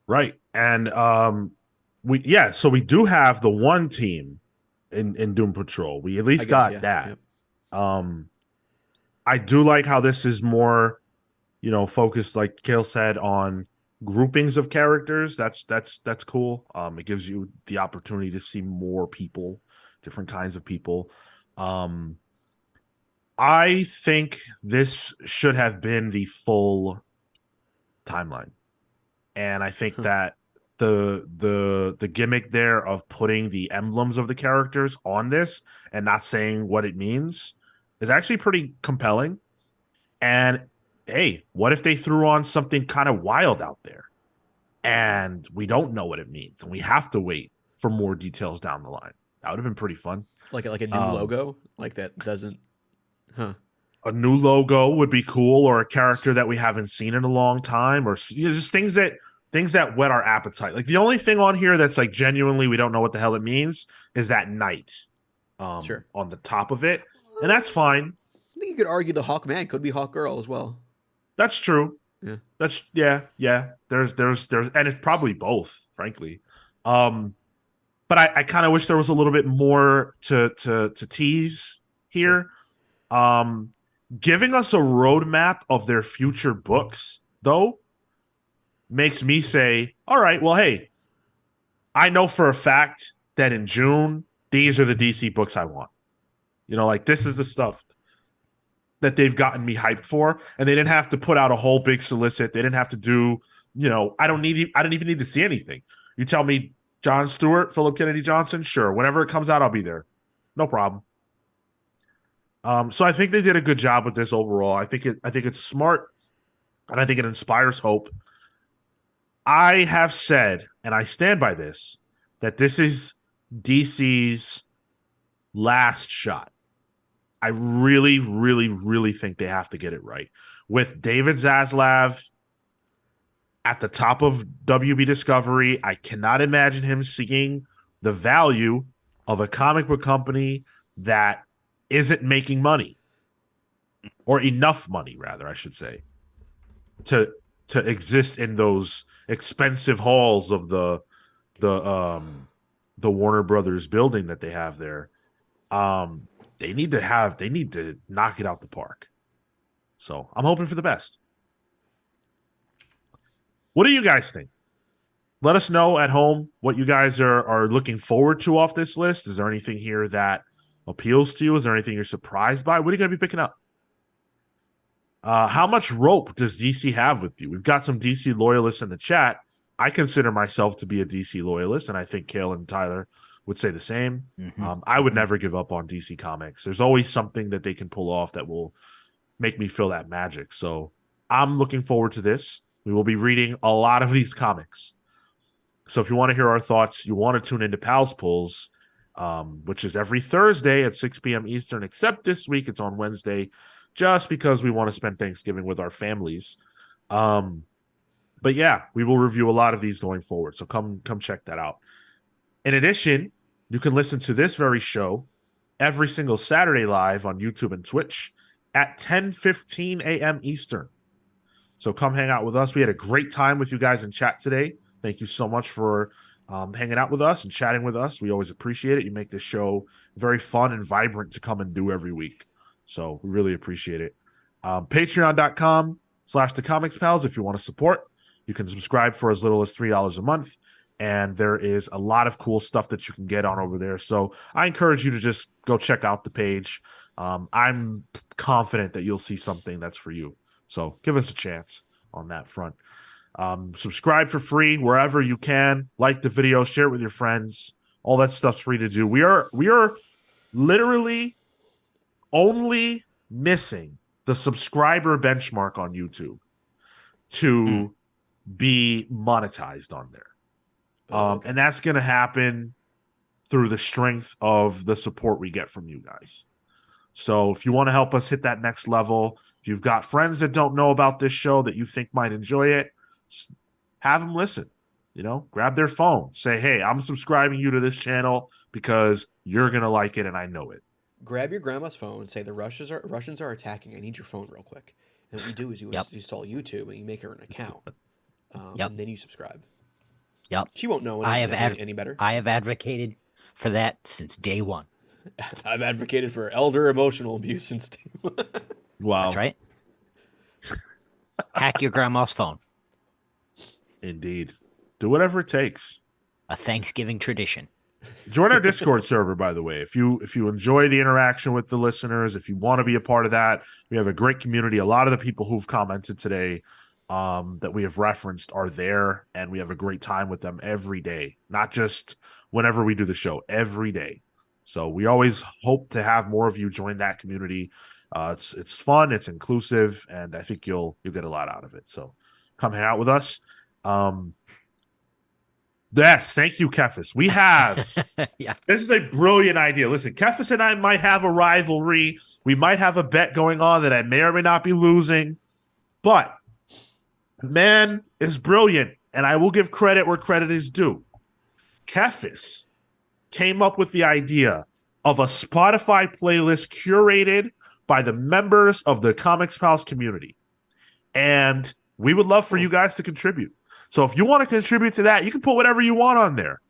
Right. And so we do have the one team in Doom Patrol. We at least I guess, got yeah. that. Yep. I do like how this is more focused, like Kale said, on groupings of characters. That's cool. It gives you the opportunity to see more people, different kinds of people. Um, I think this should have been the full timeline. And I think Huh. that the gimmick there of putting the emblems of the characters on this and not saying what it means is actually pretty compelling. And hey, what if they threw on something kind of wild out there and we don't know what it means and we have to wait for more details down the line? That would have been pretty fun. Like a new Um, logo, like that doesn't. Huh. a new logo would be cool, or a character that we haven't seen in a long time, or just things that whet our appetite. Like the only thing on here that's like genuinely we don't know what the hell it means is that knight Sure. on the top of it, and that's fine. I think you could argue the Hawk Man could be Hawk Girl as well. That's true. Yeah. That's yeah. There's and it's probably both, frankly. Um, but I kind of wish there was a little bit more to tease Sure. here. Um, Giving us a roadmap of their future books, though, makes me say, all right, well, hey, I know for a fact that in June, these are the DC books I want. Like this is the stuff that they've gotten me hyped for. And they didn't have to put out a whole big solicit. They didn't have to do, I don't even need to see anything. You tell me John Stewart, Philip Kennedy Johnson, sure. Whenever it comes out, I'll be there. No problem. So I think they did a good job with this overall. I think it's smart, and I think it inspires hope. I have said, and I stand by this, that this is DC's last shot. I really, really, really think they have to get it right. With David Zaslav at the top of WB Discovery, I cannot imagine him seeing the value of a comic book company that isn't making money, or enough money, rather, I should say, to exist in those expensive halls of the Warner Brothers building that they have there. They need to knock it out the park. So I'm hoping for the best. What do you guys think? Let us know at home what you guys are looking forward to off this list. Is there anything here that appeals to you? Is there anything you're surprised by? What are you going to be picking up? How much rope does DC have with you? We've got some DC loyalists in the chat. I consider myself to be a DC loyalist, and I think Kale and Tyler would say the same. I would never give up on DC Comics. There's always something that they can pull off that will make me feel that magic. So I'm looking forward to this. We will be reading a lot of these comics. So if you want to hear our thoughts, you want to tune into Pals Pulls, which is every Thursday at 6 p.m. Eastern, except this week it's on Wednesday, just because we want to spend Thanksgiving with our families. But yeah, we will review a lot of these going forward. So come check that out. In addition, you can listen to this very show every single Saturday live on YouTube and Twitch at 10:15 a.m. Eastern. So come hang out with us. We had a great time with you guys in chat today. Thank you so much for hanging out with us and chatting with us. We always appreciate it. You make this show very fun and vibrant to come and do every week. So we really appreciate it. Patreon.com/The Comics Pals if you want to support. You can subscribe for as little as $3 a month. And there is a lot of cool stuff that you can get on over there. So I encourage you to just go check out the page. I'm confident that you'll see something that's for you. So give us a chance on that front. Subscribe for free wherever you can. Like the video, share it with your friends. All that stuff's free to do. We are literally only missing the subscriber benchmark on YouTube to be monetized on there. Okay. And that's going to happen through the strength of the support we get from you guys. So if you want to help us hit that next level, if you've got friends that don't know about this show that you think might enjoy it, have them listen. Grab their phone. Say, hey, I'm subscribing you to this channel because you're going to like it and I know it. Grab your grandma's phone and say the Russians are attacking. I need your phone real quick. And what you do is you install YouTube and you make her an account. And then you subscribe. Yep. She won't know any better. I have advocated for that since day one. I've advocated for elder emotional abuse since day one. Wow. That's right. Hack your grandma's phone. Indeed. Do whatever it takes. A Thanksgiving tradition. Join our Discord server, by the way. If you enjoy the interaction with the listeners, if you want to be a part of that, we have a great community. A lot of the people who've commented today that we have referenced are there, and we have a great time with them every day, not just whenever we do the show, every day. So we always hope to have more of you join that community. It's fun, it's inclusive, and I think you'll get a lot out of it. So come hang out with us. Yes, thank you, Kefis. We have Yeah. this is a brilliant idea. Listen, Kefis and I might have a rivalry. We might have a bet going on that I may or may not be losing, but man is brilliant, and I will give credit where credit is due. Kefis came up with the idea of a Spotify playlist curated by the members of the Comics Pals community. And we would love for you guys to contribute. So if you want to contribute to that, you can put whatever you want on there.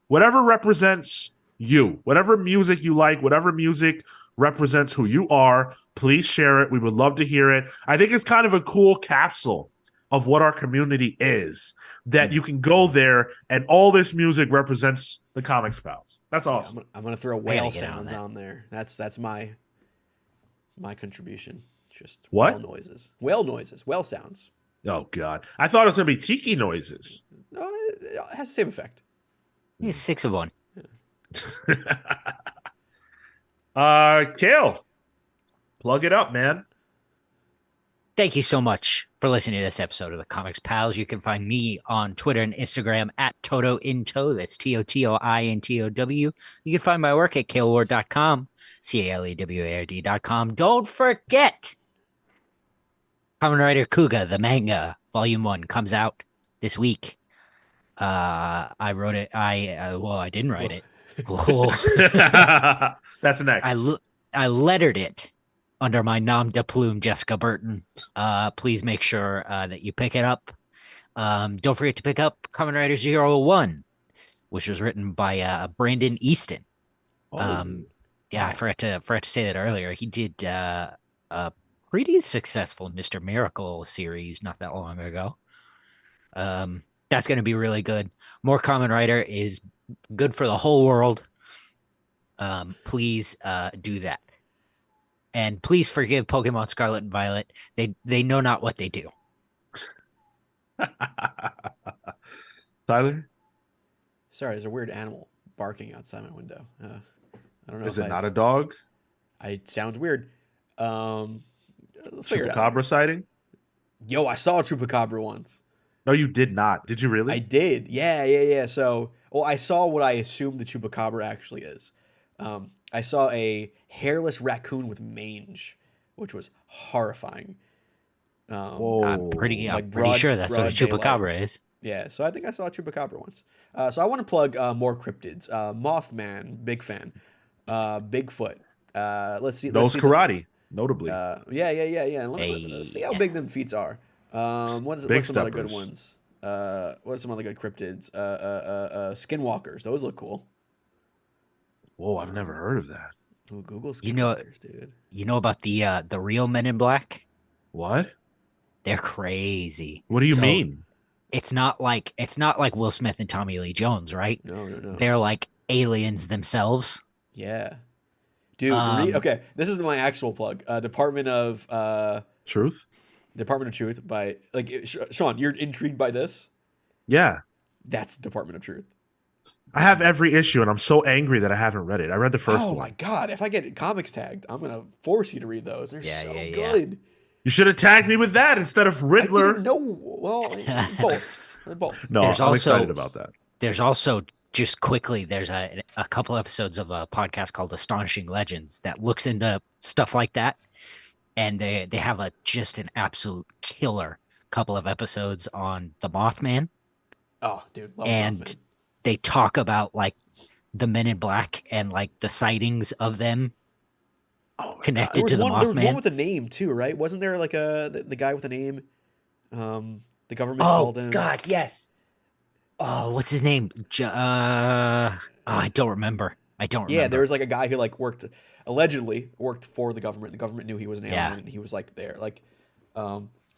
Whatever represents you, whatever music you like, whatever music represents who you are, please share it. We would love to hear it. I think it's kind of a cool capsule of what our community is, that you can go there and all this music represents the Comics Pals. That's awesome. Yeah, I'm gonna throw I whale gotta get sounds on on there. That's my contribution. Just What? whale noises, whale sounds. Oh, God. I thought it was going to be tiki noises. No, it has the same effect. Yeah, 6 of 1. Kale, plug it up, man. Thank you so much for listening to this episode of the Comics Pals. You can find me on Twitter and Instagram at TotoInto. That's TOTOINTOW. You can find my work at kaleward.com, CALEWARD.com. Don't forget, Kamen Rider Kuga, the manga, Volume 1, comes out this week. I wrote it. I didn't write it. That's next. I lettered it under my nom de plume, Jessica Burton. Please make sure that you pick it up. Don't forget to pick up Kamen Rider Zero One, which was written by Brandon Easton. Yeah, I forgot to say that earlier. He did a pretty successful Mr. Miracle series not that long ago. That's going to be really good. More Kamen Rider is good for the whole world. Please do that. And please forgive Pokemon Scarlet and Violet. They know not what they do. Tyler? Sorry, there's a weird animal barking outside my window. I don't know. Is it not a dog? It sounds weird. Figure it out. Chupacabra sighting? Yo, I saw a Chupacabra once. No, you did not. Did you really? I did. Yeah. So, I saw what I assumed the Chupacabra actually is. I saw a hairless raccoon with mange, which was horrifying. Whoa. I'm pretty broad- sure that's what a broad daylight. Chupacabra is. Yeah, so I think I saw a Chupacabra once. So I want to plug more cryptids. Mothman, big fan. Bigfoot. Let's see. Nose let's see karate, notably. Yeah. And let's see how big them feats are. What's some other good steppers. ones? What are some other good cryptids? Skinwalkers. Those look cool. Whoa, I've never heard of that. Ooh, Google You know- Skinwalkers, dude. You know about the real Men in Black? What? They're crazy. What do you So, mean? It's not like Will Smith and Tommy Lee Jones, right? No. They're like aliens themselves. Yeah. Dude, okay, this is my actual plug. Department of Truth? Truth by Sean, you're intrigued by this? Yeah. That's Department of Truth. I have every issue, and I'm so angry that I haven't read it. I read the first Oh one. my god, if I get comics tagged, I'm gonna force you to read those. They're so Yeah. good. You should have tagged me with that instead of I Riddler. didn't know. Well, both. No, There's I'm also- excited about that. There's also just quickly, there's a couple episodes of a podcast called Astonishing Legends that looks into stuff like that, and they have just an absolute killer couple of episodes on the Mothman, Oh, dude, love and Mothman. they talk about like the Men in Black and like the sightings of them connected to the There was one Mothman. with a name too, right? Wasn't there like the guy with a name? The government Oh called him. God, yes. Oh, what's his name? I don't remember. Yeah, there was like a guy who like allegedly worked for the government. The government knew he was an alien, Yeah. and he was like there, like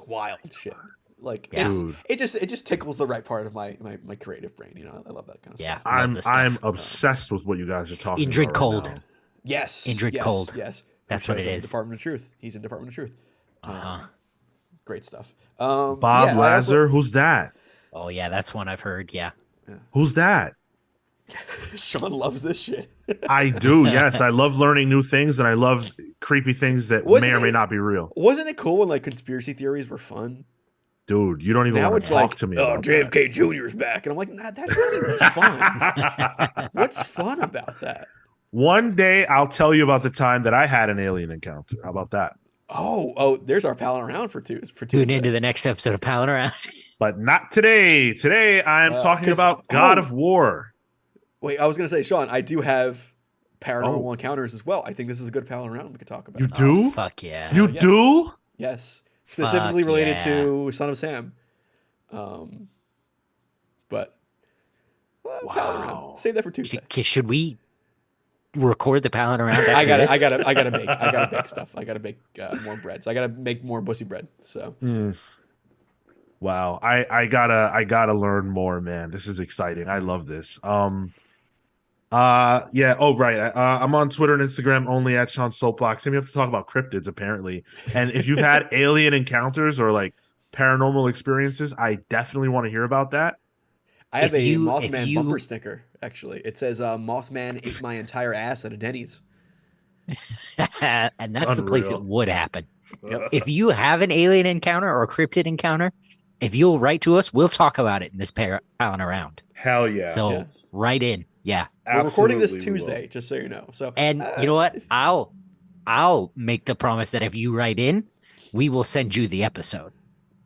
wild shit. Like Yeah. it just tickles the right part of my creative brain. You know, I love that kind of Yeah. stuff. Love I'm this stuff. I'm obsessed with what you guys are talking Indrid about Cold. right now. Yes, Indrid Cold. yes. That's Who what shows it up in is. Department of Truth. He's in Department of Truth. Uh-huh. Great stuff. Bob I also Lazar, who's that? Oh yeah, that's one I've heard. Yeah. Who's that? Sean loves this shit. I do. Yes, I love learning new things, and I love creepy things that may or may not be real. Wasn't it cool when like conspiracy theories were fun? Dude, you don't even Now want it's to talk like, to me oh, about JFK Jr. is back, and I'm like, nah, that's not even fun. What's fun about that? One day I'll tell you about the time that I had an alien encounter. How about that? Oh, there's our palling around for Tuesday. Tune into the next episode of Palin Around. But not today. Today I'm talking about God of War. Wait, I was gonna say, Sean, I do have paranormal encounters as well. I think this is a good palling around we could talk about. You do? Oh, fuck yeah. You yes. do? Yes, specifically related yeah. to Son of Sam. But palling around. Save that for Tuesday. Should we record the Palin Around after I this? gotta bake stuff. I gotta bake more breads. I gotta make more bussy bread. So. Wow. I gotta learn more, man. This is exciting. I love this. Yeah. Oh, right. I'm on Twitter and Instagram only at Sean Soapbox. We have to talk about cryptids apparently. And if you've had alien encounters or like paranormal experiences, I definitely want to hear about that. I have a Mothman bumper sticker. Actually, it says Mothman ate my entire ass at a Denny's. And that's the place it Unreal. would happen. If you have an alien encounter or a cryptid encounter, if you'll write to us, we'll talk about it in this Palin Around. Hell yeah. So write in. Yeah. We're recording this Absolutely Tuesday, just so you know. So And you know what? I'll make the promise that if you write in, we will send you the episode.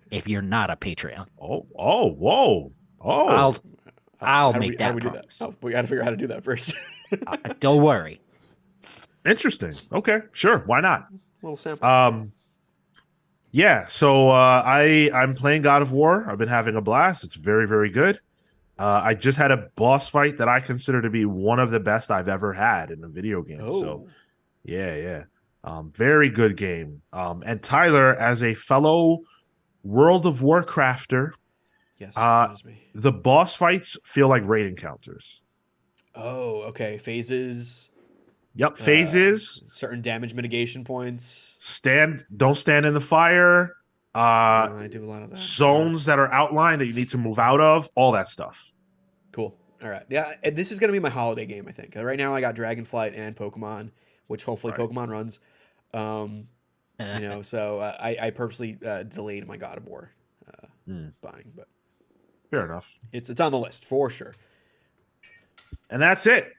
If you're not a Patreon. Whoa. I'll make that promise. Oh, we got to figure out how to do that first. Don't worry. Interesting. Okay, sure. Why not? Little sample. Yeah, so I'm playing God of War. I've been having a blast. It's very, very good. I just had a boss fight that I consider to be one of the best I've ever had in a video game. So yeah. Very good game. And Tyler, as a fellow World of Warcrafter, yes, that is me. The boss fights feel like raid encounters. Oh, okay. Phases. Yep, phases. Certain damage mitigation points. Don't stand in the fire. I do a lot of that. Zones that are outlined that you need to move out of. All that stuff. Cool. All right. Yeah, and this is going to be my holiday game, I think. Right now I got Dragonflight and Pokemon, which hopefully Pokemon runs. So I purposely delayed my God of War buying, but fair enough. It's on the list for sure. And that's it.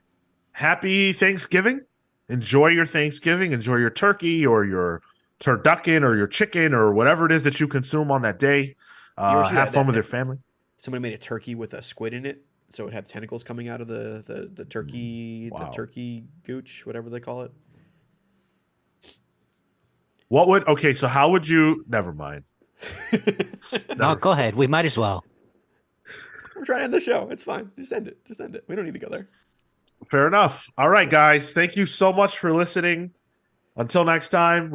Happy Thanksgiving. Enjoy your Thanksgiving. Enjoy your turkey or your turducken or your chicken or whatever it is that you consume on that day. Have fun with your family. Somebody made a turkey with a squid in it, so it had tentacles coming out of the turkey, the turkey gooch, whatever they call it. So how would you, never mind. No, go ahead. We might as well. We're trying to end the show. It's fine. Just end it. We don't need to go there. Fair enough. All right, guys. Thank you so much for listening. Until next time.